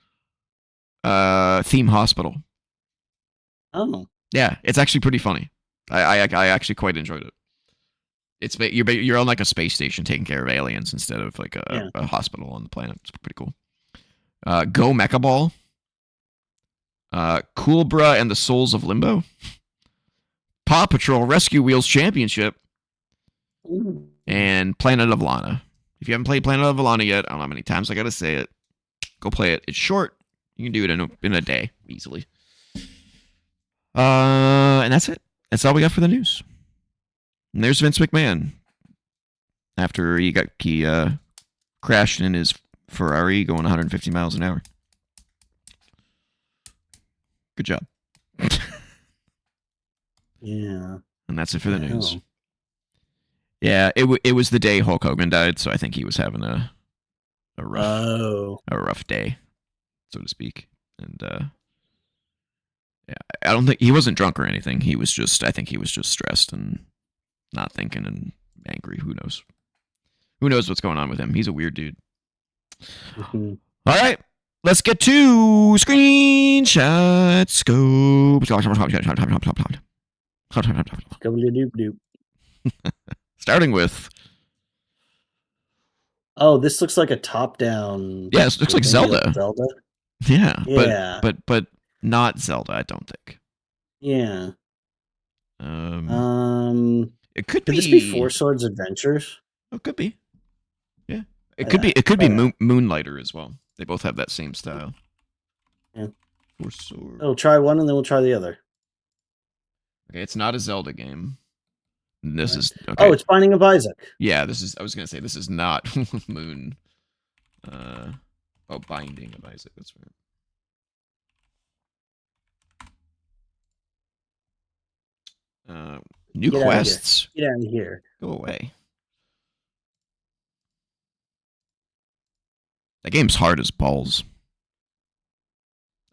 theme hospital. Oh, Yeah, it's actually pretty funny. I actually quite enjoyed it. You're on like a space station taking care of aliens instead of like yeah. a hospital on the planet. It's pretty cool. Go Mecha Ball, Coolbra and the Souls of Limbo, Paw Patrol Rescue Wheels Championship, Ooh. and Planet of Lana. If you haven't played Planet of Lana yet, I don't know how many times I gotta say it. Go play it. It's short. You can do it in a day easily. And that's it. That's all we got for the news. And there's Vince McMahon after he crashed in his Ferrari going 150 miles an hour. Good job. Yeah. And that's it for the news. Yeah, it was the day Hulk Hogan died, so I think he was having a rough day, so to speak. And yeah, I don't think he wasn't drunk or anything. I think he was just stressed and not thinking and angry. Who knows? Who knows what's going on with him? He's a weird dude. Mm-hmm. All right, let's get to screenshot scope. Starting with. Oh, this looks like a top-down. Yeah, it looks like Zelda. Zelda. Yeah, Yeah, but not Zelda. I don't think. Yeah. It could Could be. this be Four Swords Adventures? It could be. Yeah, it could be. It could be Moonlighter as well. They both have that same style. Yeah. Four Swords. We'll try one and then we'll try the other. Okay, it's not a Zelda game. This is okay. Oh, it's Binding of Isaac. Yeah, this is. I was gonna say this is not Moon. Binding of Isaac. That's right. New quests. Get out of here. Go away. That game's hard as balls.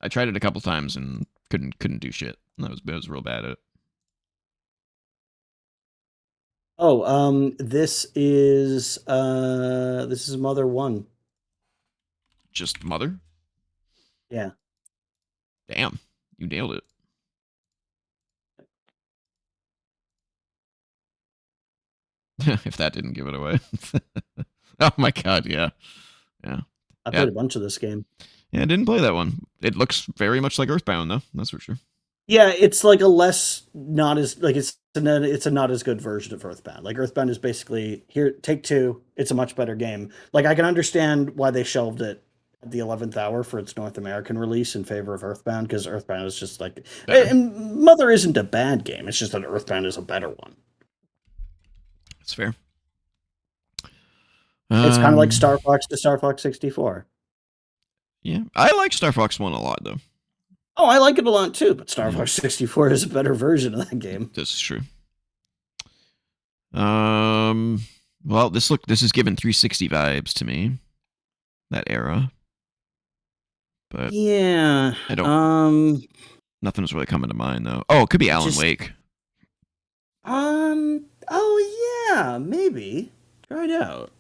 I tried it a couple times and couldn't do shit. I was real bad at it. Oh, this is Mother 1. Just Mother? Yeah. Damn, you nailed it. If that didn't give it away. Oh my god, yeah. Yeah. I played a bunch of this game. Yeah, I didn't play that one. It looks very much like Earthbound though, that's for sure. Yeah, it's like it's a not as good version of Earthbound. Like Earthbound is basically here, take two. It's a much better game. Like I can understand why they shelved it at the 11th hour for its North American release in favor of Earthbound, because Earthbound is just like, and Mother isn't a bad game. It's just that Earthbound is a better one. That's fair. It's kind of like Star Fox to Star Fox 64. Yeah, I like Star Fox 1 a lot though. Oh, I like it a lot too, but Star Fox 64 is a better version of that game. This is true. Well, this is given 360 vibes to me. That era. But yeah, I don't. Nothing's really coming to mind though. Oh, it could be Alan Wake. Oh yeah, maybe. Try it out.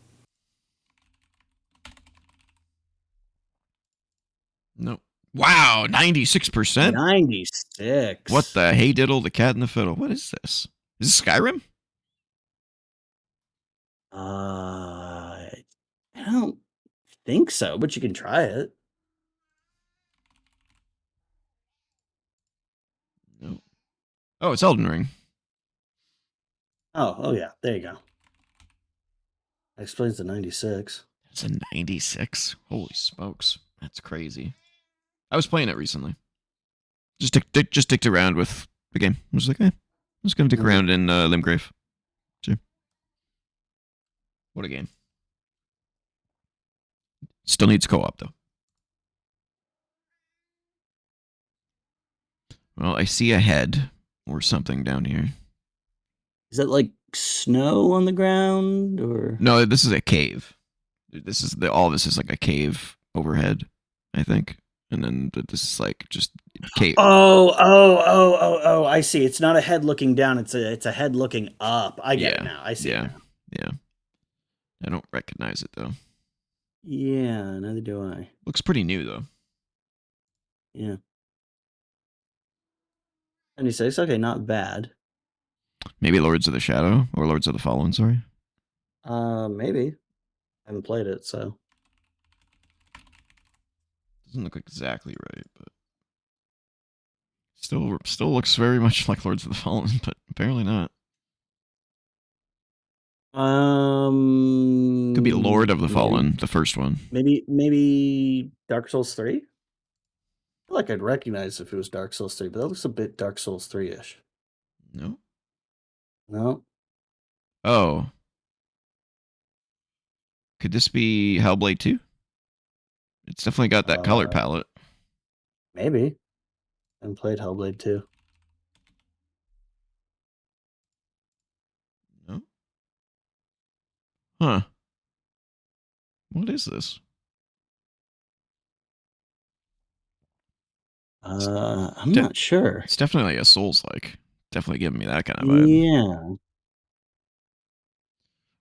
No. Wow, 96%? 96. What the hey diddle, the cat and the fiddle? What is this? Is this Skyrim? I don't think so, but you can try it. No. Oh, it's Elden Ring. Oh yeah, there you go. That explains the 96. It's a 96? Holy smokes. That's crazy. I was playing it recently. Just dicked around with the game. I was like, I'm just gonna dick around in Limgrave. Sure. What a game. Still needs co-op though. Well, I see a head or something down here. Is that like snow on the ground or? No, this is a cave. This is like a cave overhead, I think. And then this is like just cave. Oh! I see. It's not a head looking down. It's a head looking up. I get it now. I see. Yeah. I don't recognize it though. Yeah, neither do I. Looks pretty new though. Yeah. 96, okay, not bad. Maybe Lords of the Shadow or Lords of the Fallen. Sorry, Maybe. I haven't played it, so. doesn't look exactly right, but still looks very much like Lords of the Fallen, but apparently not. Could be Lord of the Maybe. Fallen, the first one. Maybe Dark Souls 3? I feel like I'd recognize if it was Dark Souls 3, but that looks a bit Dark Souls 3-ish. No. No? Oh, could this be Hellblade 2? It's definitely got that color Uh, palette. maybe. I haven't played Hellblade 2. No. Huh. What is this? I'm De- not sure. it's definitely a Souls like. Definitely giving me that kind of vibe. Yeah.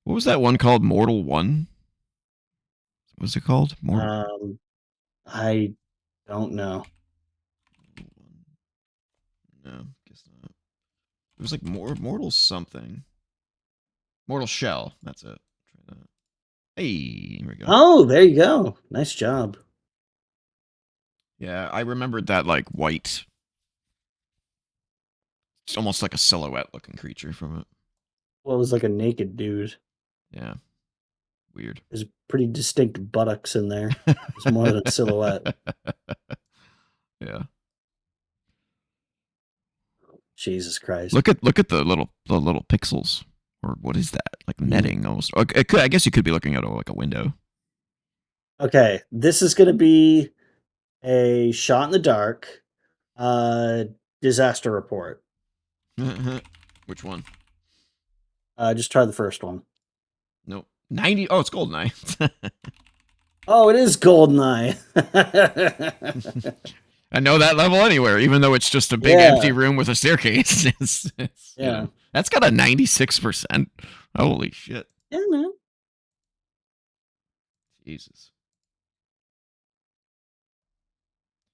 What was that one called? Mortal 1? What's it called? Mortal. I don't know. No, guess not. It was like Mortal something. Mortal Shell. That's it. Try that. Hey, here we go. Oh, there you go. Nice job. Yeah, I remembered that like white. It's almost like a silhouette looking creature from it. Well, it was like a naked dude. Yeah, weird. There's pretty distinct buttocks in there. It's more than a silhouette. Yeah. Jesus Christ. Look at the little pixels, or what is that? Like Mm. netting almost. It could, I guess you could be looking at like a window. Okay, this is going to be a shot in the dark uh, disaster report. Which one? Just try the first one. Nope. 90. Oh, it's GoldenEye. Oh, it is Goldeneye. I know that level anywhere, even though it's just a big empty Yeah, room with a staircase. yeah, That's got a 96%. Holy shit. yeah, man. Jesus.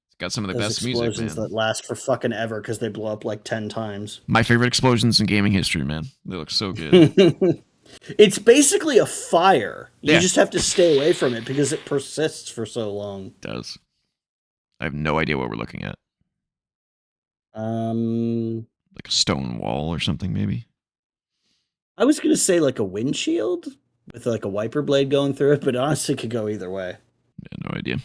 It's got some of the Those best music, explosions man. that last for fucking ever because they blow up like 10 times. My favorite explosions in gaming history, man. They look so good. It's basically a fire. You Yeah, just have to stay away from it because it persists for so long. it does. I have no idea what we're looking at. Um, Like a stone wall or something, maybe. I was gonna say like a windshield with like a wiper blade going through it, but honestly, it could go either way. Yeah, no idea.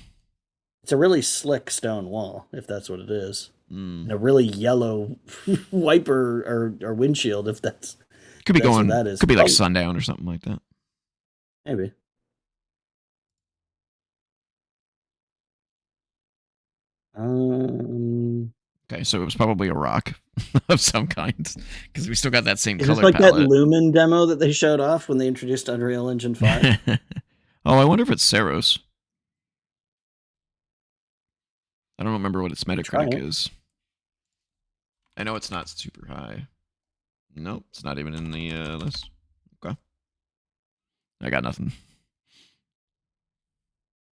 It's a really slick stone wall, if that's what it is, Mm. and a really yellow wiper or windshield, if Could be that's what going. that is. Could be like Oh, sundown or something like that. maybe. Um, Okay, so it was probably a rock of some kind because we still got that same is this color like that palette. Lumen demo that they showed off when they introduced Unreal Engine 5? Oh, I wonder if it's Saros. I don't remember what its Try Metacritic it. is. I know it's not super high. Nope, it's not even in the list. Okay, I got nothing. It's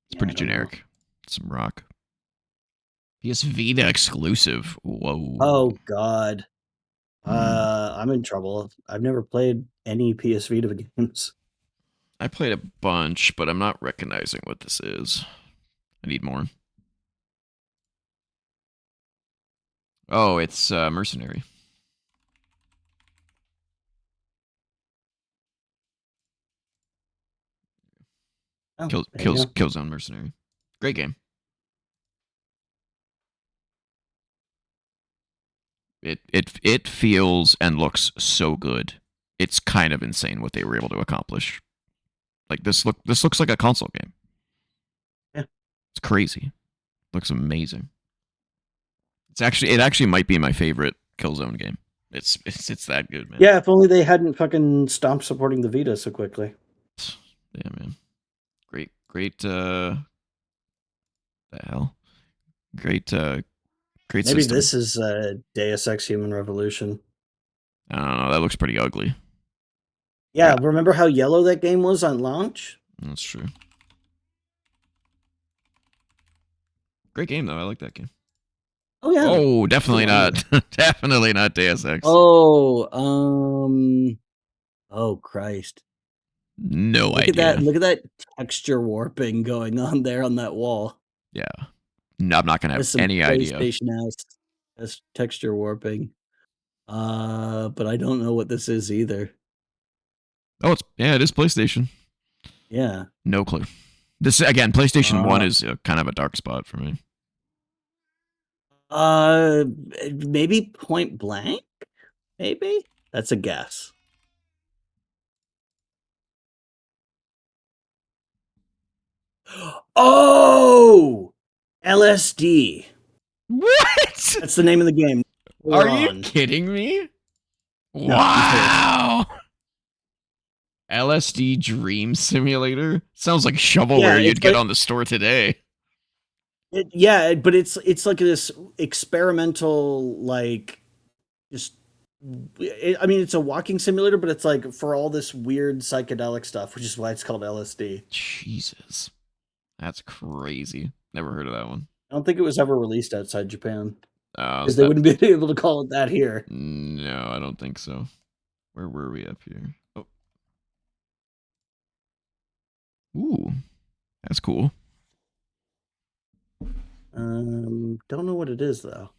Yeah, I pretty don't know. generic. Some rock. PS Vita exclusive. Whoa. Oh God. Hmm. I'm in trouble. I've never played any PS Vita games. I played a bunch, but I'm not recognizing what this is. I need more. Oh, it's Mercenary. Oh, there you go. Killzone Mercenary. Great game. It feels and looks so good. It's kind of insane what they were able to accomplish. Like this looks like a console game. Yeah. It's crazy. Looks amazing. It actually might be my favorite Killzone game. It's that good, man. Yeah, if only they hadn't fucking stopped supporting the Vita so quickly. Yeah, man. Great the hell. Great great Maybe system. this is Deus Ex Human Revolution. I don't know, that looks pretty ugly. Yeah, remember how yellow that game was on launch? That's true. Great game though. I like that game. Oh yeah. Oh, That's a definitely lot of not. Definitely not Deus Ex. Oh, oh Christ. No Look at that. idea. Look at that texture warping going on there on that wall. Yeah. No, I'm not gonna have That's some any idea. PlayStation ass texture warping. But I don't know what this is either. Oh, it is PlayStation. Yeah. No clue. This again, PlayStation 1 Uh, is kind of a dark spot for me. uh, maybe Point Blank? Maybe? That's a guess. Oh! LSD. What? That's the name of the game. Are We're you on. kidding me? No, I'm serious. Wow. LSD Dream Simulator? Sounds like Yeah, shovelware it's you'd get like on the store today. but it's like this experimental like just I mean it's a walking simulator, but it's like for all this weird psychedelic stuff, which is why it's called LSD. Jesus. That's crazy. Never heard of that one. I don't think it was ever released outside Japan because they That wouldn't be able to call it that here. No, I don't think so. Where were we up here? Oh. Ooh. That's cool. Don't know what it is though.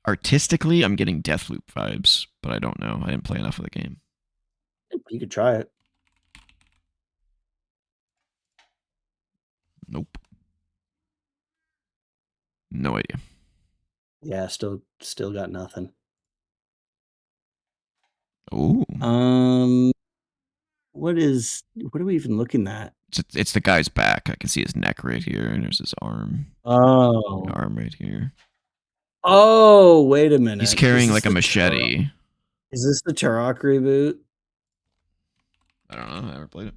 Artistically, I'm getting Deathloop vibes, but I don't know. I didn't play enough of the game. You could try it. Nope. No idea. Yeah, still got nothing. Oh. What are we even looking at? It's the guy's back. I can see his neck right here, and there's his arm. Oh. Arm right here. Oh, wait a minute. He's carrying like a machete. Is this the Turok reboot? I don't know. I never played it.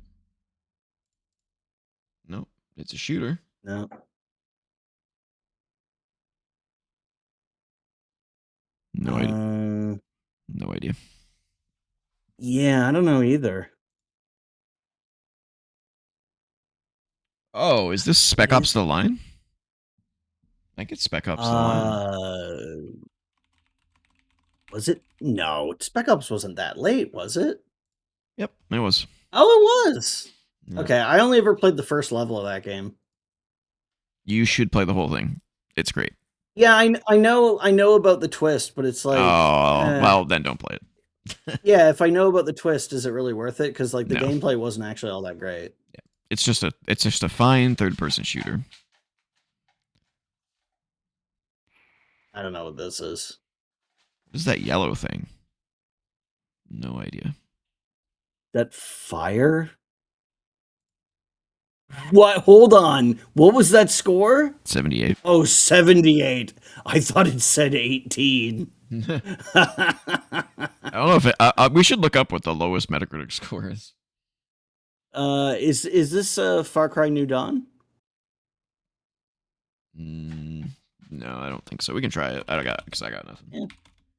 Nope. It's a shooter. No. No idea. No idea. Yeah, I don't know either. Oh, is this Spec Ops The Line? I think it's Spec Ops The Line. Was it? No, Spec Ops wasn't that late, was it? Yep, it was. Oh, it was. Yeah. Okay, I only ever played the first level of that game. You should play the whole thing. It's great. Yeah, I know about the twist, but it's like, well, then don't play it. Yeah, if I know about the twist, is it really worth it? Because like the No. gameplay wasn't actually all that great. Yeah. It's just a fine third-person shooter. I don't know what this is. What is that yellow thing? No idea. That fire? What? Hold on. What was that score? 78. Oh, 78. I thought it said 18. I don't know if we should look up what the lowest Metacritic score is. Is this Far Cry New Dawn? No, I don't think so. We can try it. I got nothing. Yeah.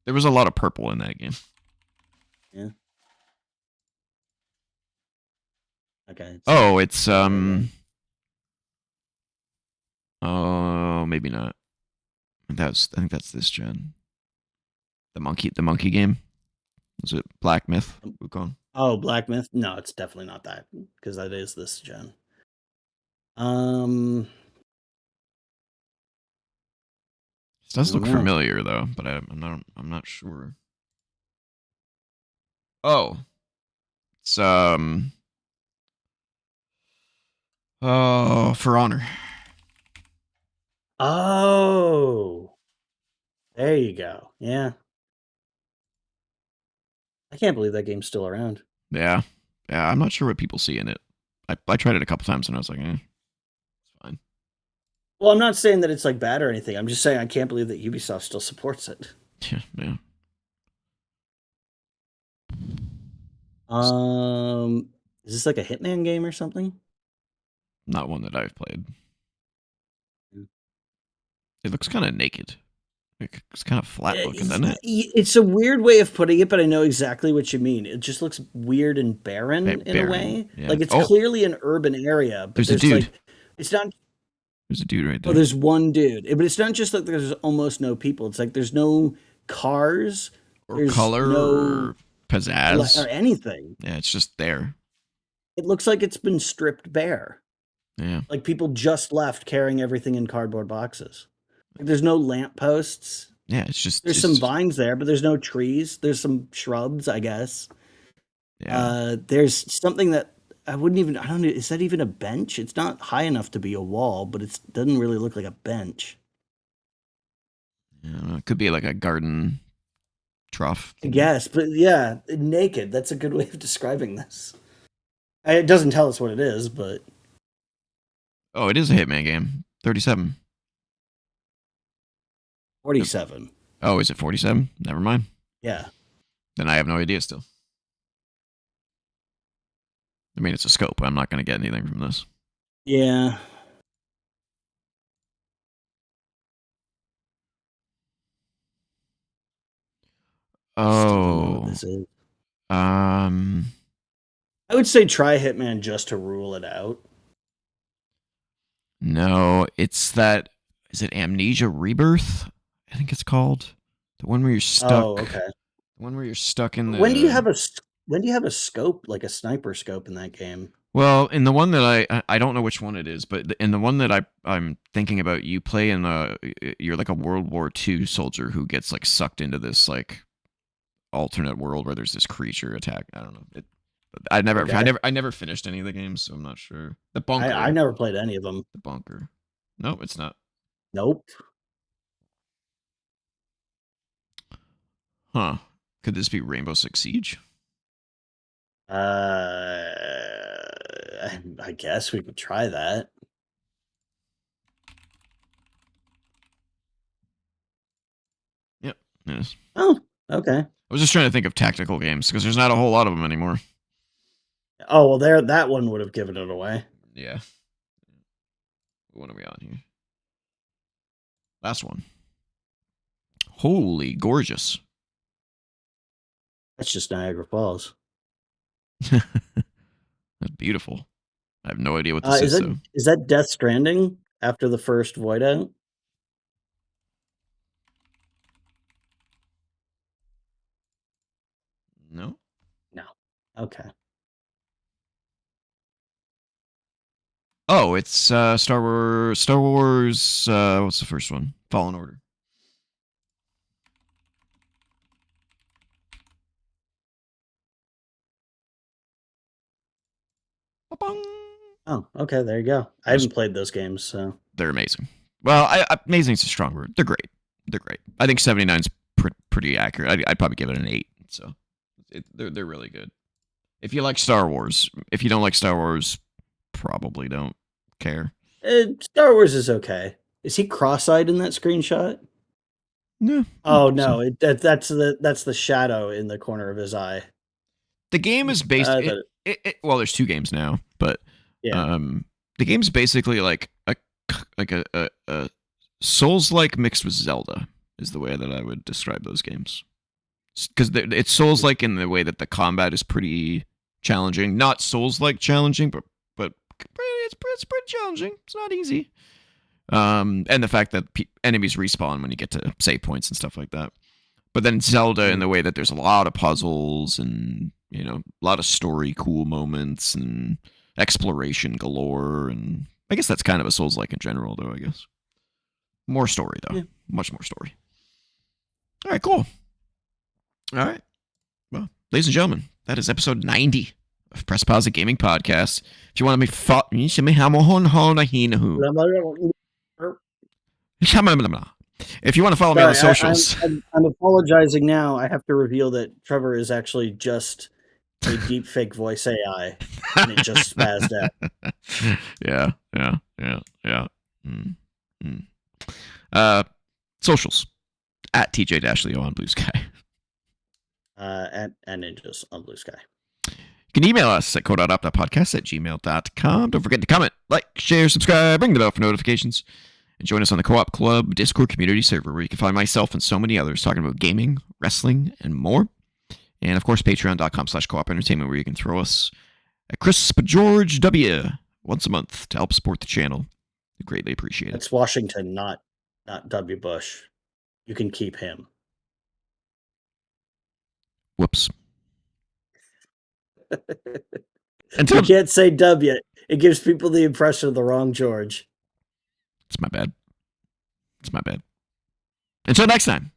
There was a lot of purple in that game. Yeah. Okay. Oh, it's oh, maybe not. I think that's this gen. The monkey game. Was it Black Myth? Wukong? Oh, Black Myth? No, it's definitely not that because that is this gen. It does look familiar though, but I'm not sure. Oh, it's For Honor. Oh, there you go. Yeah. I can't believe that game's still around. Yeah. I'm not sure what people see in it. I tried it a couple times and I was like, it's fine. Well, I'm not saying that it's like bad or anything. I'm just saying I can't believe that Ubisoft still supports it. Yeah. Is this like a Hitman game or something? Not one that I've played. It looks kind of naked. It's kind of flat looking, doesn't it? It's a weird way of putting it, but I know exactly what you mean. It just looks weird and barren in a way. Yeah. Like it's clearly an urban area, but there's a dude. like It's not. There's a dude right Oh, there. there's one dude, but it's not just like there's almost no people. It's like there's no cars. Or There's color no or pizzazz. or anything. Yeah, it's just there. It looks like it's been stripped bare. Yeah. Like people just left carrying everything in cardboard boxes. Like there's no lampposts. Yeah, it's just There's some vines there, but there's no trees. There's some shrubs, I guess. yeah. There's something that I don't know, is that even a bench? It's not high enough to be a wall, but it doesn't really look like a bench. Yeah, it could be like a garden trough. I guess, but yeah, naked. That's a good way of describing this. It doesn't tell us what it is, but Oh, it is a Hitman game. 37. 47. Oh, is it 47? Never mind. Yeah. Then I have no idea still. I mean, it's a scope. I'm not going to get anything from this. Yeah. Still don't know what Oh. this is. Um. I would say try Hitman just to rule it out. No, it's that. Is it Amnesia Rebirth? I think it's called the one where you're stuck. Oh, okay. The one where you're stuck in the. When do you have a scope, like a sniper scope in that game? Well, in the one that I don't know which one it is, but in the one that I'm thinking about, you play in you're like a World War II soldier who gets like sucked into this like alternate world where there's this creature attack. I don't know. I never finished any of the games, so I'm not sure. The bunker. I never played any of them. The bunker. No, it's not. Nope. Huh. Could this be Rainbow Six Siege? I guess we could try that. Yep, it is. Oh, okay. I was just trying to think of tactical games because there's not a whole lot of them anymore. Oh, well, that one would have given it away. Yeah. What are we on here? Last one. Holy gorgeous. That's just Niagara Falls. That's beautiful. I have no idea what this is. Is that Death Stranding after the first Void Out? No. No. Okay. Oh, it's Star Wars. Star Wars. What's the first one? Fallen Order. Ba-bong. Oh, okay. There you go. I haven't played those games, so They're amazing. Well, amazing is a strong word. They're great. They're great. I think 79's pretty accurate. I'd probably give it an 8. So they're really good. If you like Star Wars, if you don't like Star Wars, probably don't care. Star Wars is okay. Is he cross-eyed in that screenshot? No. Oh no, that's the shadow in the corner of his eye. The game is based. Well, there's 2 games now, but yeah. The game's basically like a Souls-like mixed with Zelda is the way that I would describe those games. Because it's Souls-like in the way that the combat is pretty challenging. Not Souls-like challenging, but it's pretty challenging. It's not easy. And the fact that enemies respawn when you get to save points and stuff like that. But then Zelda in the way that there's a lot of puzzles and, you know, a lot of story cool moments and exploration galore. And I guess that's kind of a Souls-like in general, though, I guess. More story, though. Yeah. Much more story. All right, cool. All right. Well, ladies and gentlemen, that is episode 90 of Press Pause Gaming Podcast. If you want to if you want to follow me on the socials. I'm apologizing now. I have to reveal that Trevor is actually just a deep fake voice AI, and it just spazzed out. Yeah. Socials at TJ-Leo on BlueSky. And Ninjas on BlueSky. You can email us at co.op.podcast@gmail.com. Don't forget to comment, like, share, subscribe, ring the bell for notifications, and join us on the Co-op Club Discord community server where you can find myself and so many others talking about gaming, wrestling, and more. And of course, patreon.com/co-op entertainment where you can throw us a crisp George W. once a month to help support the channel. We greatly appreciate it. That's Washington, not W. Bush. You can keep him. Whoops. You can't say W. It gives people the impression of the wrong George. It's my bad. It's my bad. Until next time.